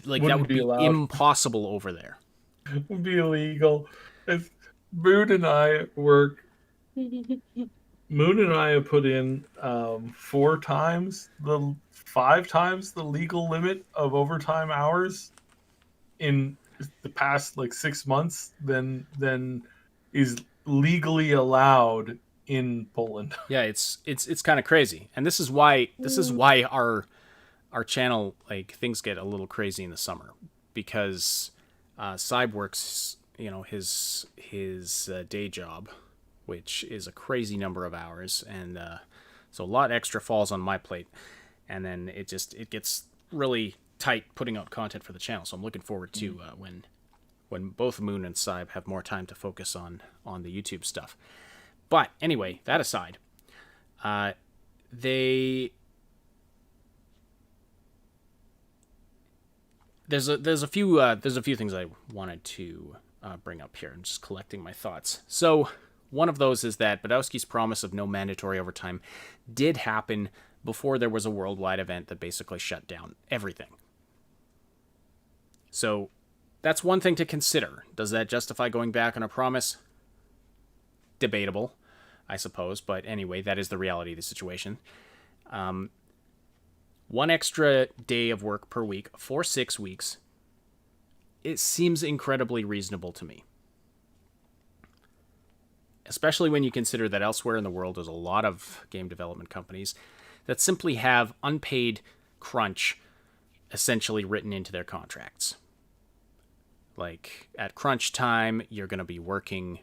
like, that would be impossible over there. It would be illegal. If Moon and I work, Moon and I have put in 5 times the legal limit of overtime hours in the past 6 months than is legally allowed in Poland. Yeah, it's kind of crazy, and this is why our channel, things get a little crazy in the summer, because Cyb works, his day job, which is a crazy number of hours, and so a lot extra falls on my plate, and then it gets really tight putting out content for the channel. So I'm looking forward to when both Moon and Cyb have more time to focus on the YouTube stuff. But anyway, that aside, there's a few things I wanted to bring up here. I'm just collecting my thoughts. So one of those is that Badowski's promise of no mandatory overtime did happen before there was a worldwide event that basically shut down everything. So that's one thing to consider. Does that justify going back on a promise? Debatable, I suppose, but anyway, that is the reality of the situation. One extra day of work per week for 6 weeks, it seems incredibly reasonable to me. Especially when you consider that elsewhere in the world there's a lot of game development companies that simply have unpaid crunch essentially written into their contracts. Like at crunch time, you're going to be working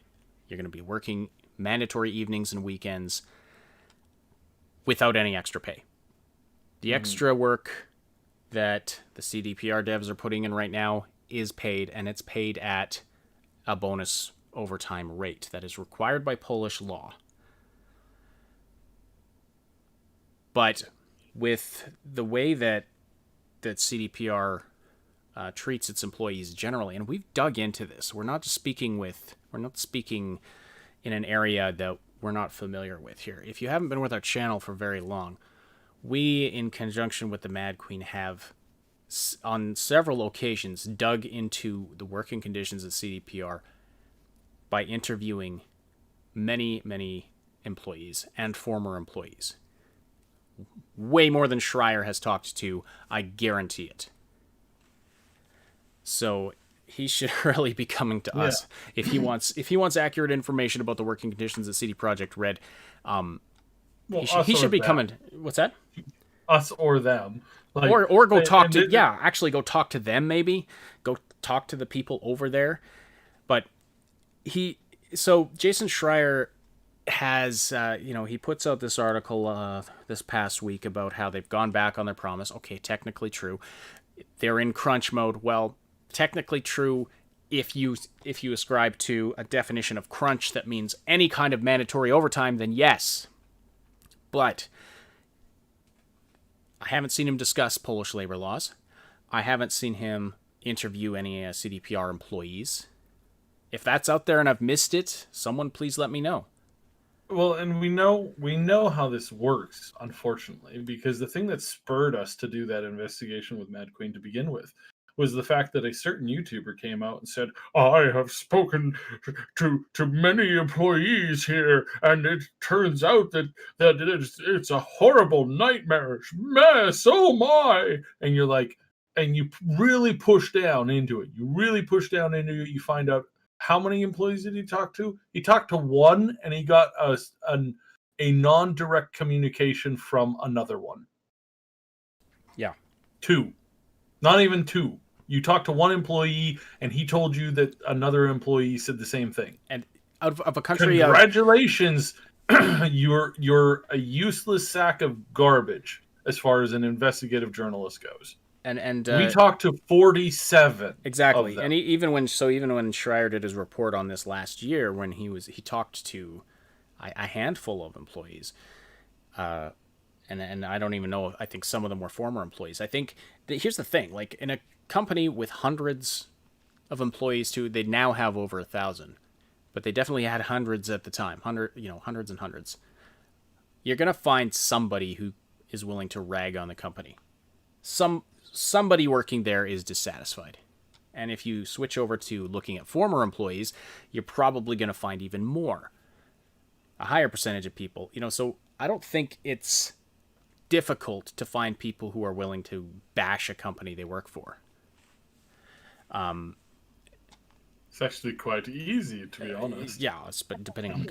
mandatory evenings and weekends without any extra pay. The extra work that the CDPR devs are putting in right now is paid, and it's paid at a bonus overtime rate that is required by Polish law. But with the way that CDPR treats its employees generally, and we've dug into this, we're not speaking in an area that we're not familiar with here. If you haven't been with our channel for very long, we, in conjunction with the Mad Queen, have on several occasions dug into the working conditions of CDPR by interviewing many, many employees and former employees. Way more than Schreier has talked to, I guarantee it. So he should really be coming to us if he wants accurate information about the working conditions at CD Projekt Red. He should be coming. What's that? Us or them. Like, or go talk to actually go talk to them, maybe go talk to the people over there. But Jason Schreier has he puts out this article this past week about how they've gone back on their promise. Okay, technically true. They're in crunch mode. Well, technically true if you ascribe to a definition of crunch that means any kind of mandatory overtime, then yes. But I haven't seen him discuss Polish labor laws. I haven't seen him interview any CDPR employees. If that's out there and I've missed it, someone please let me know. Well, and we know how this works, unfortunately, because the thing that spurred us to do that investigation with Mad Queen to begin with was the fact that a certain YouTuber came out and said, I have spoken to many employees here, and it turns out that it's a horrible nightmarish mess. Oh my! And you're like, and you really push down into it. You find out how many employees did he talk to? He talked to one, and he got a non-direct communication from another one. Yeah. 2. Not even 2. You talked to one employee, and he told you that another employee said the same thing. And out of a country, congratulations, you're a useless sack of garbage as far as an investigative journalist goes. And we talked to 47 exactly, and even when Schreier did his report on this last year, when he talked to a handful of employees, and I don't even know. I think some of them were former employees. I think here's the thing: like in a company with hundreds of employees, too, they now have over 1,000, but they definitely had hundreds at the time. Hundreds and hundreds. You're gonna find somebody who is willing to rag on the company. Somebody working there is dissatisfied. And if you switch over to looking at former employees, you're probably going to find even more. A higher percentage of people. So I don't think it's difficult to find people who are willing to bash a company they work for. It's actually quite easy, to be honest. Yeah, but depending on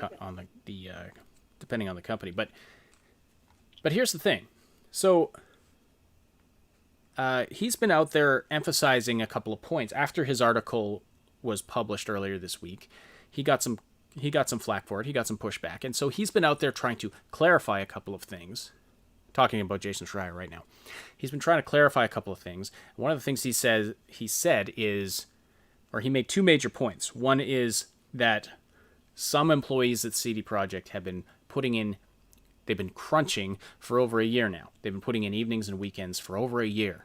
the company. But here's the thing. So he's been out there emphasizing a couple of points. After his article was published earlier this week, he got some flack for it. He got some pushback. And so he's been out there trying to clarify a couple of things. Talking about Jason Schreier right now. He's been trying to clarify a couple of things. One of the things he said is, or he made 2 major points. One is that some employees at CD Projekt have been they've been crunching for over a year now. They've been putting in evenings and weekends for over a year.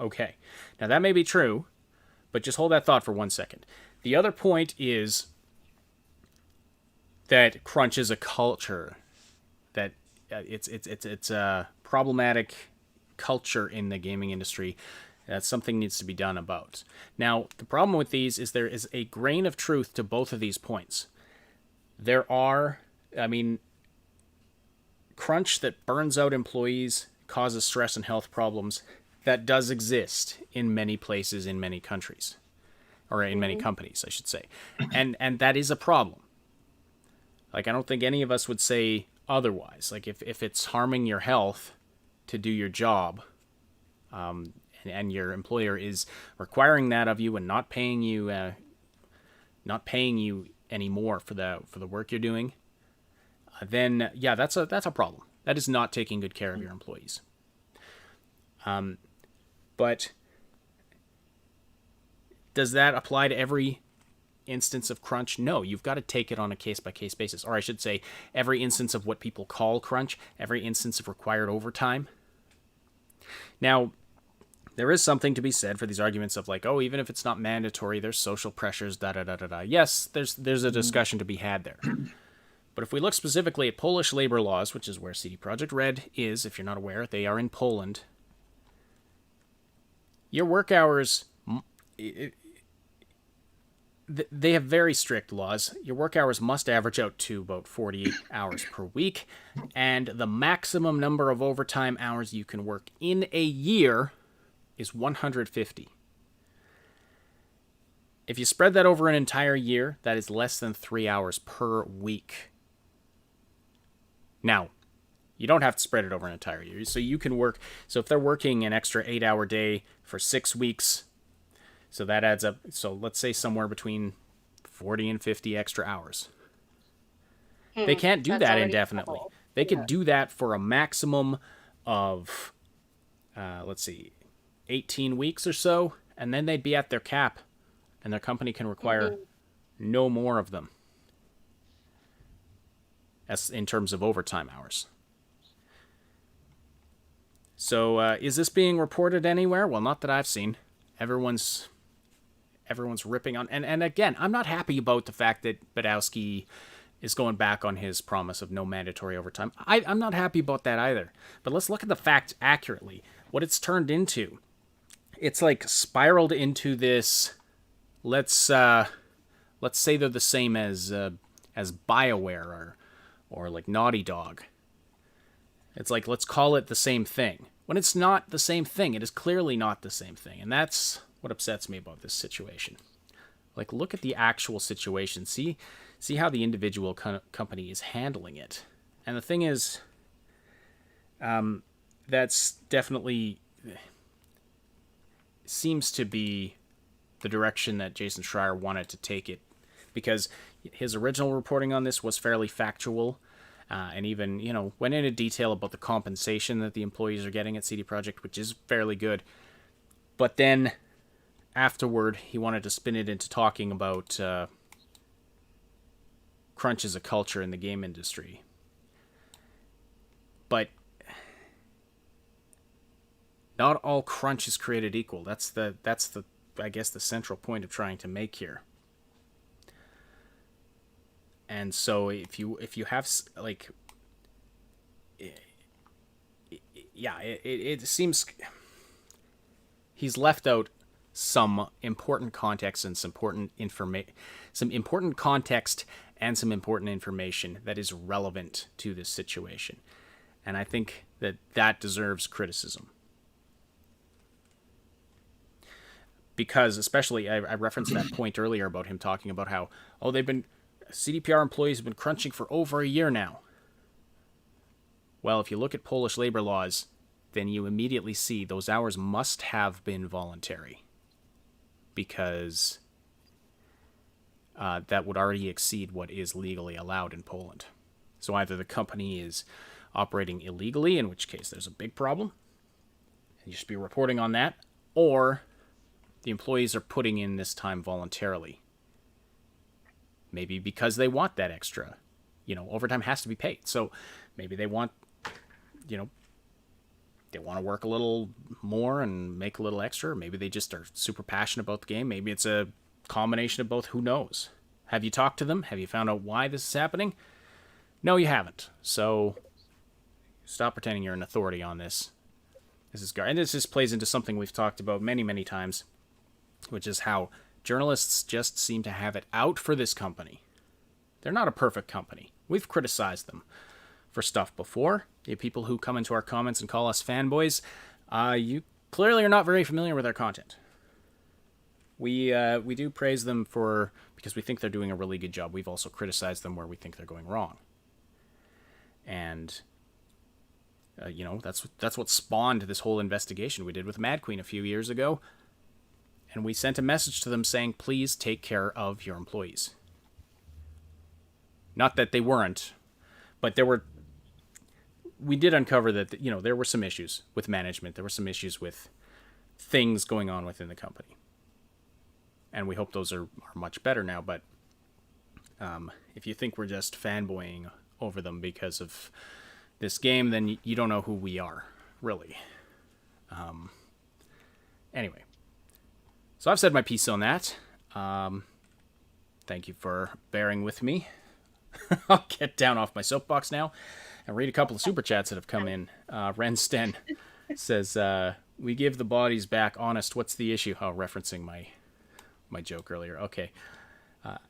Okay. Now that may be true, but just hold that thought for 1 second. The other point is that crunch is a culture, that it's a problematic culture in the gaming industry that something needs to be done about. Now, the problem with these is there is a grain of truth to both of these points. crunch that burns out employees, causes stress and health problems, that does exist in many places, in many countries. Or in many companies, I should say. And that is a problem. Like, I don't think any of us would say otherwise. Like, if it's harming your health to do your job, and your employer is requiring that of you and not paying you anymore for the work you're doing, then yeah, that's a problem. That is not taking good care of your employees. But does that apply to every instance of crunch? No, you've got to take it on a case-by-case basis. Or I should say, every instance of what people call crunch, every instance of required overtime. Now, there is something to be said for these arguments of like, oh, even if it's not mandatory, there's social pressures, da-da-da-da-da. Yes, there's a discussion to be had there. But if we look specifically at Polish labor laws, which is where CD Projekt Red is, if you're not aware, they are in Poland. Your work hours... They have very strict laws. Your work hours must average out to about 48 hours per week, and the maximum number of overtime hours you can work in a year is 150. If you spread that over an entire year, that is less than 3 hours per week. Now, you don't have to spread it over an entire year. So you can work, so if they're working an extra 8-hour day for 6 weeks, so that adds up, so let's say somewhere between 40 and 50 extra hours. They can't do that indefinitely. They could do that for a maximum of, 18 weeks or so, and then they'd be at their cap, and their company can require no more of them, as in terms of overtime hours. So, is this being reported anywhere? Well, not that I've seen. Everyone's ripping on, and again, I'm not happy about the fact that Badowski is going back on his promise of no mandatory overtime. I'm not happy about that either. But let's look at the facts accurately. What it's turned into. It's like spiraled into this. Let's say they're the same as BioWare or like Naughty Dog. It's like, let's call it the same thing. When it's not the same thing, it is clearly not the same thing, and that's what upsets me about this situation. Like, look at the actual situation. See how the individual company is handling it. And the thing is, that's definitely seems to be the direction that Jason Schreier wanted to take it, because his original reporting on this was fairly factual, and even, went into detail about the compensation that the employees are getting at CD Projekt, which is fairly good. But then afterward, he wanted to spin it into talking about crunch as a culture in the game industry. But not all crunch is created equal. That's the I guess the central point of trying to make here. And so if you have like, it seems he's left out some important context and some important context and some important information that is relevant to this situation. And I think that deserves criticism. Because especially, I referenced that point earlier about him talking about how, CDPR employees have been crunching for over a year now. Well, if you look at Polish labor laws, then you immediately see those hours must have been voluntary, because that would already exceed what is legally allowed in Poland. So either the company is operating illegally, in which case there's a big problem, and you should be reporting on that, or the employees are putting in this time voluntarily. Maybe because they want that extra. Overtime has to be paid. So maybe they want, they want to work a little more and make a little extra. Maybe they just are super passionate about the game. Maybe it's a combination of both. Who knows? Have you talked to them? Have you found out why this is happening? No, you haven't. So stop pretending you're an authority on this. And this just plays into something we've talked about many, many times, which is how journalists just seem to have it out for this company. They're not a perfect company. We've criticized them. for stuff before. The people who come into our comments and call us fanboys, you clearly are not very familiar with our content. We do praise them because we think they're doing a really good job. We've also criticized them where we think they're going wrong. And that's what spawned this whole investigation we did with Mad Queen a few years ago. And we sent a message to them saying, please take care of your employees. Not that they weren't, but we did uncover that, there were some issues with management. There were some issues with things going on within the company. And we hope those are much better now. But if you think we're just fanboying over them because of this game, then you don't know who we are, really. Anyway. So I've said my piece on that. Thank you for bearing with me. I'll get down off my soapbox now and read a couple of super chats that have come in. Ren Sten says, we give the bodies back. Honest, what's the issue? Oh, referencing my joke earlier. Okay.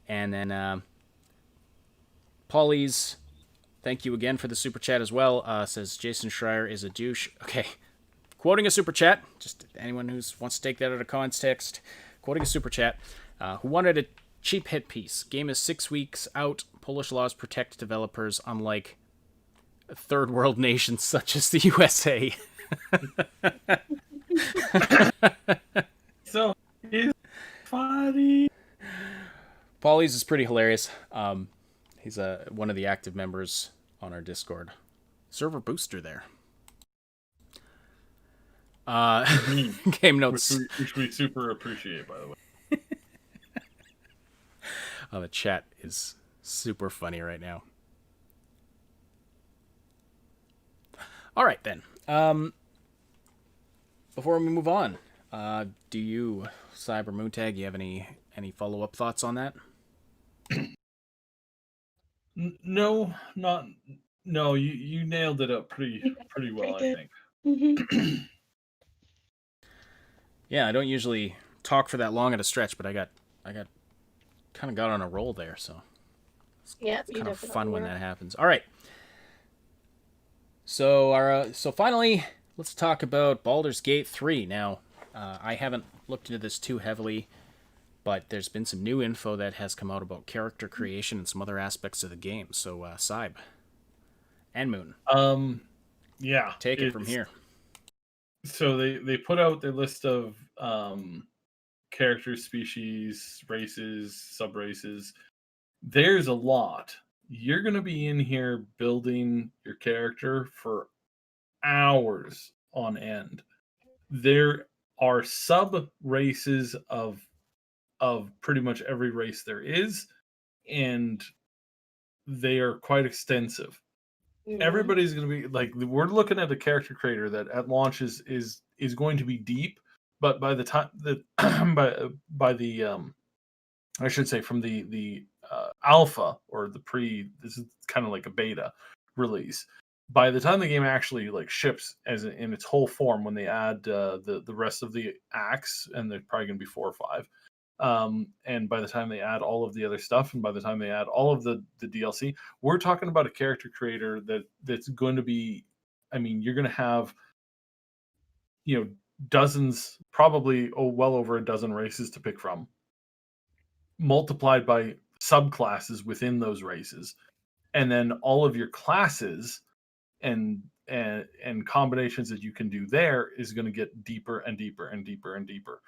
And then Polly's, thank you again for the super chat as well. Says Jason Schreier is a douche. Okay. Quoting a super chat, just anyone who wants to take that out of context, quoting a super chat, who wanted a cheap hit piece. Game is 6 weeks out. Polish laws protect developers, unlike third world nations such as the USA. So, it's funny. Polly's is pretty hilarious. He's one of the active members on our Discord. Server booster there. Game notes. Which we super appreciate, by the way. The chat is super funny right now. All right, then. Before we move on, do you, Cyber Moontag, you have any follow-up thoughts on that? No, you nailed it up pretty well, I think. Mm-hmm. Yeah, I don't usually talk for that long at a stretch, but I kind of got on a roll there, so it's kind of fun when that happens. All right. So finally, let's talk about Baldur's Gate 3. Now, I haven't looked into this too heavily, but there's been some new info that has come out about character creation and some other aspects of the game. So, Cybe and Moon. Yeah. Take it from here. So they put out their list of characters, species, races, sub-races. There's a lot. You're going to be in here building your character for hours on end. There are sub-races of pretty much every race there is, and they are quite extensive. Everybody's going to be like, we're looking at a character creator that at launch is going to be deep, but by the time that by the I should say from the alpha or this is kind of like a beta release. By the time the game actually like ships in its whole form, when they add the rest of the acts, and they're probably going to be 4 or 5. And by the time they add all of the other stuff, and by the time they add all of the DLC, we're talking about a character creator that's going to be, I mean, you're going to have, dozens, probably well over a dozen races to pick from, multiplied by subclasses within those races, and then all of your classes and combinations that you can do there is going to get deeper and deeper and deeper and deeper.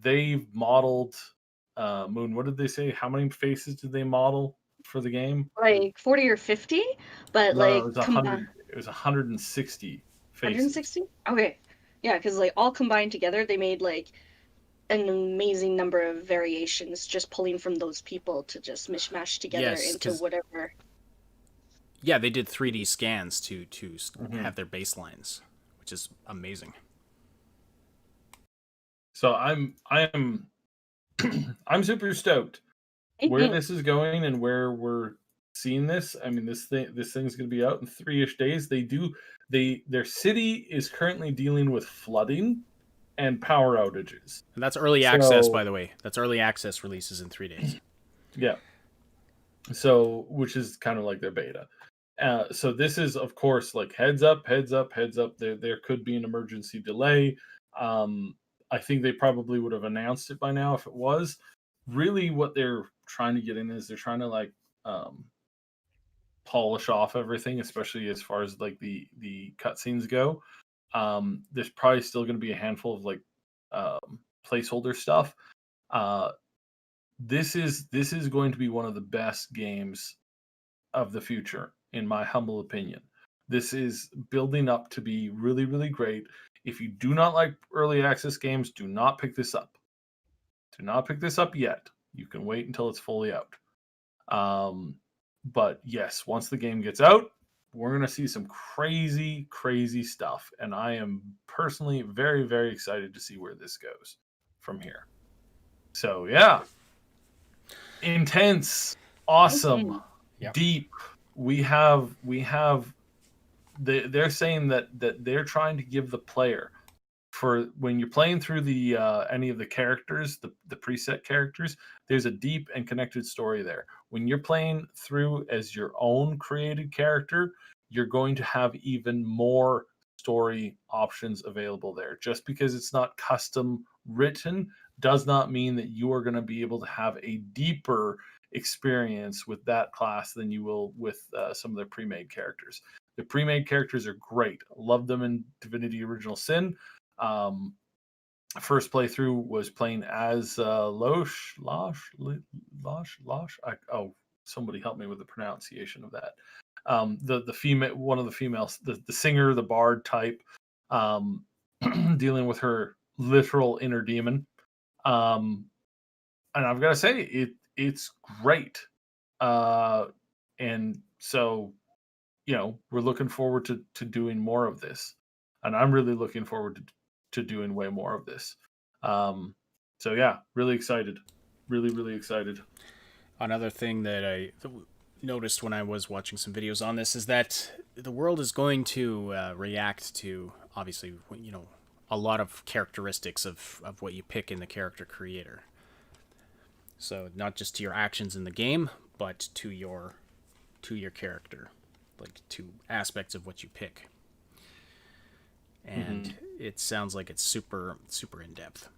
They've modeled Moon. What did they say? How many faces did they model for the game? Like 40 or 50, but No, like it was 100. It was 160 faces. 160? Okay, yeah, because like all combined together, they made like an amazing number of variations, just pulling from those people to just mishmash together into whatever. Yeah, they did 3D scans to have their baselines, which is amazing. So I'm I'm super stoked where this is going and where we're seeing this. I mean, this thing's going to be out in 3-ish days. Their city is currently dealing with flooding and power outages. And that's early access, by the way. That's early access releases in 3 days. Yeah. So, which is kind of like their beta. So this is, of course, like heads up, heads up, heads up. There could be an emergency delay. I think they probably would have announced it by now if it was. Really, what they're trying to get in is they're trying to like polish off everything, especially as far as like the cutscenes go. There's probably still going to be a handful of like placeholder stuff. This is going to be one of the best games of the future, in my humble opinion. This is building up to be really, really great. If you do not like early access games, do not pick this up. Do not pick this up yet. You can wait until it's fully out. But yes, once the game gets out, we're going to see some crazy, crazy stuff. And I am personally very, very excited to see where this goes from here. So yeah, intense, awesome, Yep. deep. They're saying that they're trying to give the player, for when you're playing through the any of the characters, the preset characters, there's a deep and connected story there. When you're playing through as your own created character, you're going to have even more story options available there. Just because it's not custom written does not mean that you are going to be able to have a deeper experience with that class than you will with some of the pre-made characters. The pre-made characters are great. Love them in Divinity Original Sin. First playthrough was playing as Losh. Somebody help me with the pronunciation of that. The female, one of the females, the singer, the bard type, dealing with her literal inner demon. And I've got to say, it's great. And so, we're looking forward to doing more of this. And I'm really looking forward to doing way more of this. So yeah, really excited. Really, really excited. Another thing that I noticed when I was watching some videos on this is that the world is going to react to, obviously, a lot of characteristics of what you pick in the character creator. So not just to your actions in the game, but to your character, like to aspects of what you pick. And it sounds like it's super, super in depth.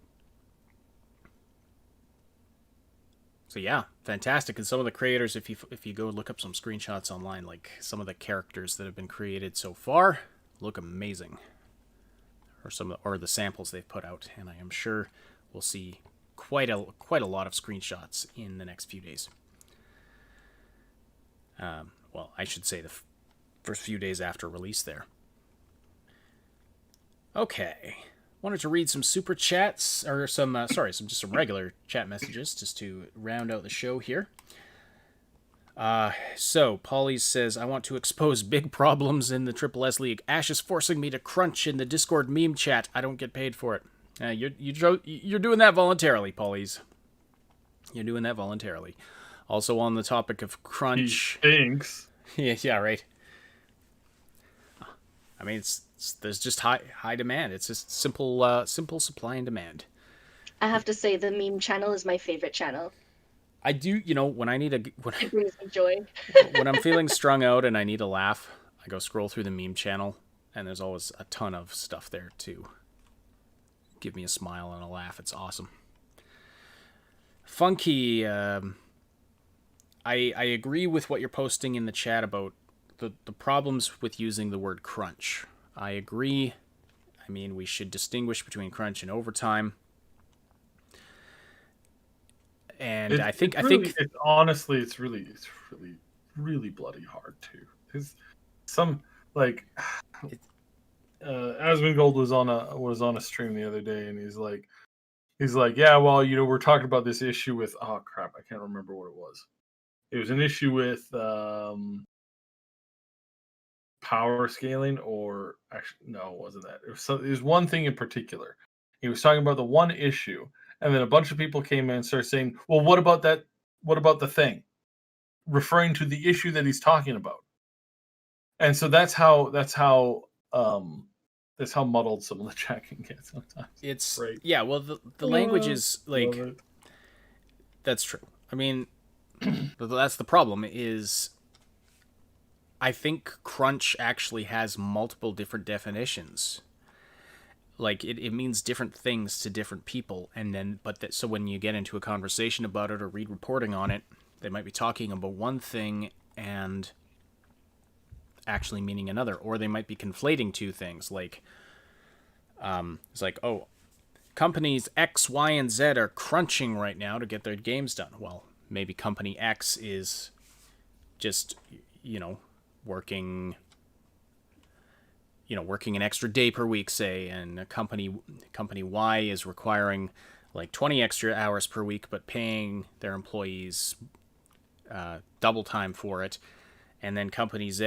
So yeah, fantastic. And some of the creators, if you go look up some screenshots online, like some of the characters that have been created so far, look amazing. Or the samples they've put out, and I am sure we'll see quite a lot of screenshots in the next few days. Well, I should say the first few days after release there. Okay, wanted to read some super chats, or some regular chat messages, just to round out the show here. So Polly says, I want to expose big problems in the Triple S League. Ash is forcing me to crunch in the Discord meme chat. I don't get paid for it. You're doing that voluntarily, Polly's. You're doing that voluntarily. Also on the topic of crunch. Thanks. Yeah, right. I mean, there's just high demand. It's just simple supply and demand. I have to say, the meme channel is my favorite channel. I do, when I need It brings me joy. when I'm feeling strung out and I need a laugh, I go scroll through the meme channel, and there's always a ton of stuff there to give me a smile and a laugh. It's awesome. Funky, I agree with what you're posting in the chat about the problems with using the word crunch. I agree. I mean, we should distinguish between crunch and overtime. And it's honestly, it's really bloody hard too. Because some Asmongold was on a stream the other day, and he's like, yeah, well, we're talking about this issue with, oh crap, I can't remember what it was. It was an issue with power scaling, or actually, no, it wasn't that. It was one thing in particular. He was talking about the one issue, and then a bunch of people came in and started saying, well, what about that? What about the thing? Referring to the issue that he's talking about. And so that's how muddled some of the chat can get sometimes. It's right. Yeah, well, the language is like, that's true. I mean, that's the problem, is I think crunch actually has multiple different definitions. Like, it means different things to different people, and then, so when you get into a conversation about it or read reporting on it, they might be talking about one thing and actually meaning another, or they might be conflating two things, like, it's like, oh, companies X, Y, and Z are crunching right now to get their games done. Well, maybe company X is just, working an extra day per week, say, and company Y is requiring like 20 extra hours per week, but paying their employees double time for it. And then company Z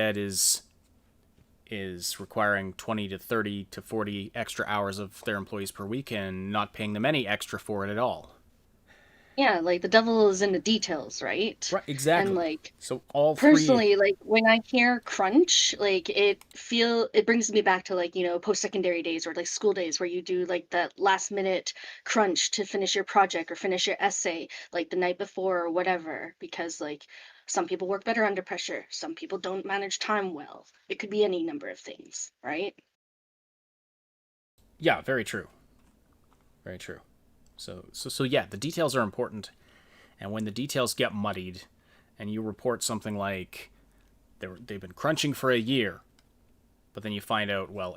is requiring 20 to 30 to 40 extra hours of their employees per week and not paying them any extra for it at all. Yeah, like the devil is in the details, right? Right, exactly. And like, so all personally, like when I hear crunch, like it brings me back to like, post-secondary days or like school days where you do like that last minute crunch to finish your project or finish your essay like the night before or whatever, because like some people work better under pressure, some people don't manage time well. It could be any number of things, right? Yeah, very true. Very true. So yeah, the details are important, and when the details get muddied, and you report something like they've been crunching for a year, but then you find out, well,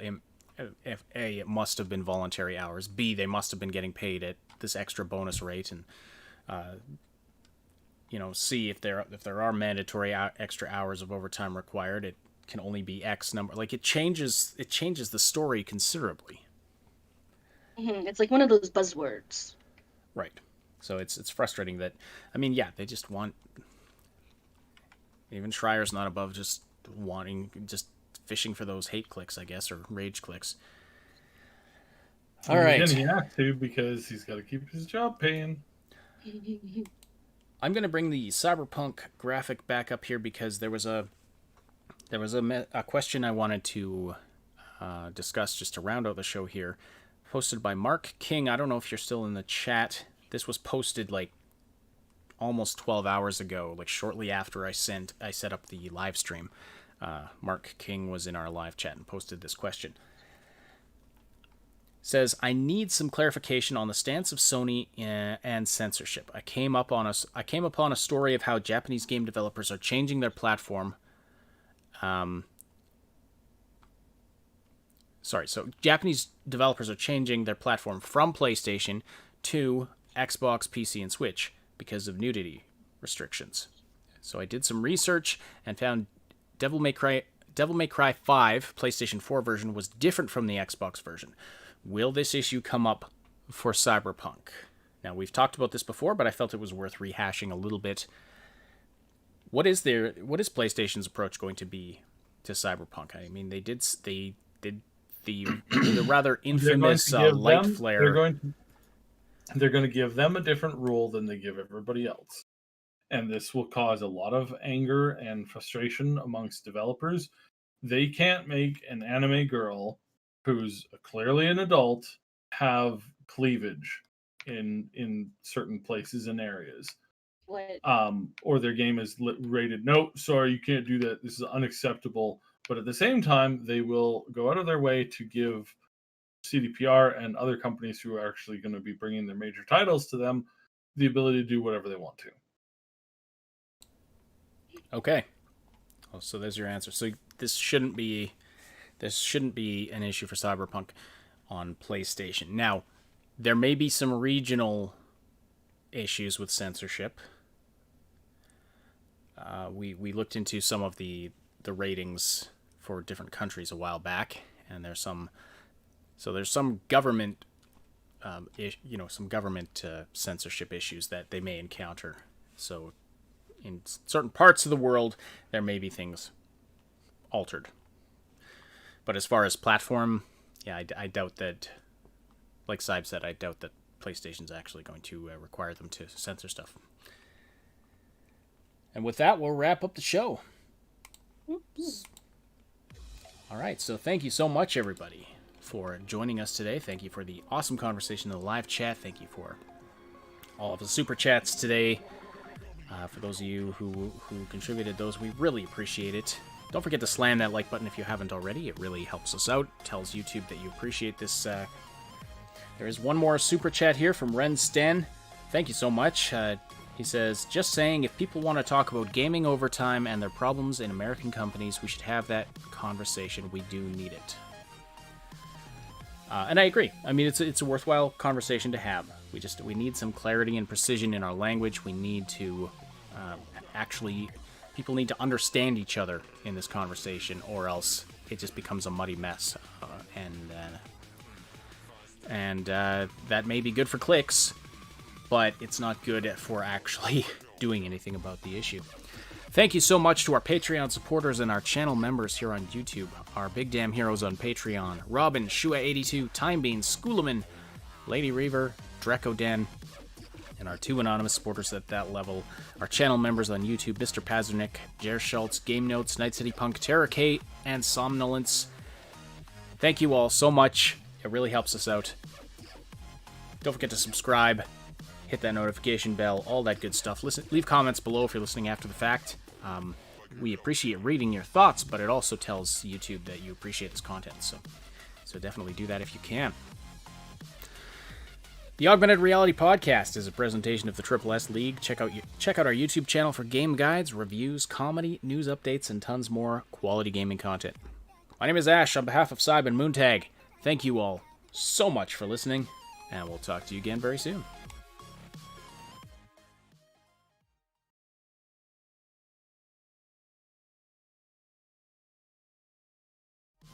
if A, it must have been voluntary hours, B, they must have been getting paid at this extra bonus rate, and C, if there are mandatory extra hours of overtime required, it can only be X number. Like it changes the story considerably. It's like one of those buzzwords. Right. So it's frustrating that, they just want, even Schreier's not above just fishing for those hate clicks, I guess, or rage clicks. All right. Again, he has to, because he's got to keep his job paying. I'm going to bring the Cyberpunk graphic back up here because there was a question I wanted to discuss just to round out the show here, posted by Mark King. I don't know if you're still in the chat. This was posted like almost 12 hours ago, like shortly after I set up the live stream. Mark King was in our live chat and posted this question. Says, I need some clarification on the stance of Sony and censorship. I came upon a story of how Japanese game developers are changing their platform. So Japanese developers are changing their platform from PlayStation to Xbox, PC, and Switch because of nudity restrictions. So I did some research and found Devil May Cry 5 PlayStation 4 version was different from the Xbox version. Will this issue come up for Cyberpunk? Now, we've talked about this before, but I felt it was worth rehashing a little bit. What is PlayStation's approach going to be to Cyberpunk? I mean, they did the rather infamous light flare. They're going to give them a different rule than they give everybody else. And this will cause a lot of anger and frustration amongst developers. They can't make an anime girl who's clearly an adult have cleavage in certain places and areas. What? Or their game is rated, no, sorry, you can't do that. This is unacceptable. But at the same time, they will go out of their way to give CDPR and other companies who are actually going to be bringing their major titles to them the ability to do whatever they want to. Okay. Oh, so there's your answer. So this shouldn't be an issue for Cyberpunk on PlayStation. Now, there may be some regional issues with censorship. We looked into some of the ratings for different countries a while back, and there's some government censorship issues that they may encounter. So in certain parts of the world, there may be things altered. But as far as platform, yeah, I doubt that, like Cyb said, I doubt that PlayStation's actually going to require them to censor stuff. And with that, we'll wrap up the show. All right, so thank you so much, everybody, for joining us today. Thank you for the awesome conversation in the live chat. Thank you for all of the super chats today. For those of you who contributed those, we really appreciate it. Don't forget to slam that like button if you haven't already. It really helps us out. Tells YouTube that you appreciate this. There is one more super chat here from Ren Sten. Thank you so much. He says, just saying, if people want to talk about gaming overtime and their problems in American companies, we should have that conversation. We do need it. And I agree. I mean, it's a worthwhile conversation to have. We need some clarity and precision in our language. We need to people need to understand each other in this conversation, or else it just becomes a muddy mess. And that may be good for clicks, but it's not good for actually doing anything about the issue. Thank you so much to our Patreon supporters and our channel members here on YouTube. Our big damn heroes on Patreon: Robin, Shua82, Timebean, Schoolaman, Lady Reaver, Dreco Den, and our 2 anonymous supporters at that level. Our channel members on YouTube: Mr. Pazernik, Jer Schultz, Game Notes, Night City Punk, Terra Kate, and Somnolence. Thank you all so much. It really helps us out. Don't forget to subscribe, hit that notification bell, all that good stuff. Leave comments below if you're listening after the fact. We appreciate reading your thoughts, but it also tells YouTube that you appreciate this content, so definitely do that if you can. The Augmented Reality Podcast is a presentation of the Triple S League. Check out our YouTube channel for game guides, reviews, comedy, news updates, and tons more quality gaming content. My name is Ash on behalf of Cyber and Moontag. Thank you all so much for listening, and we'll talk to you again very soon.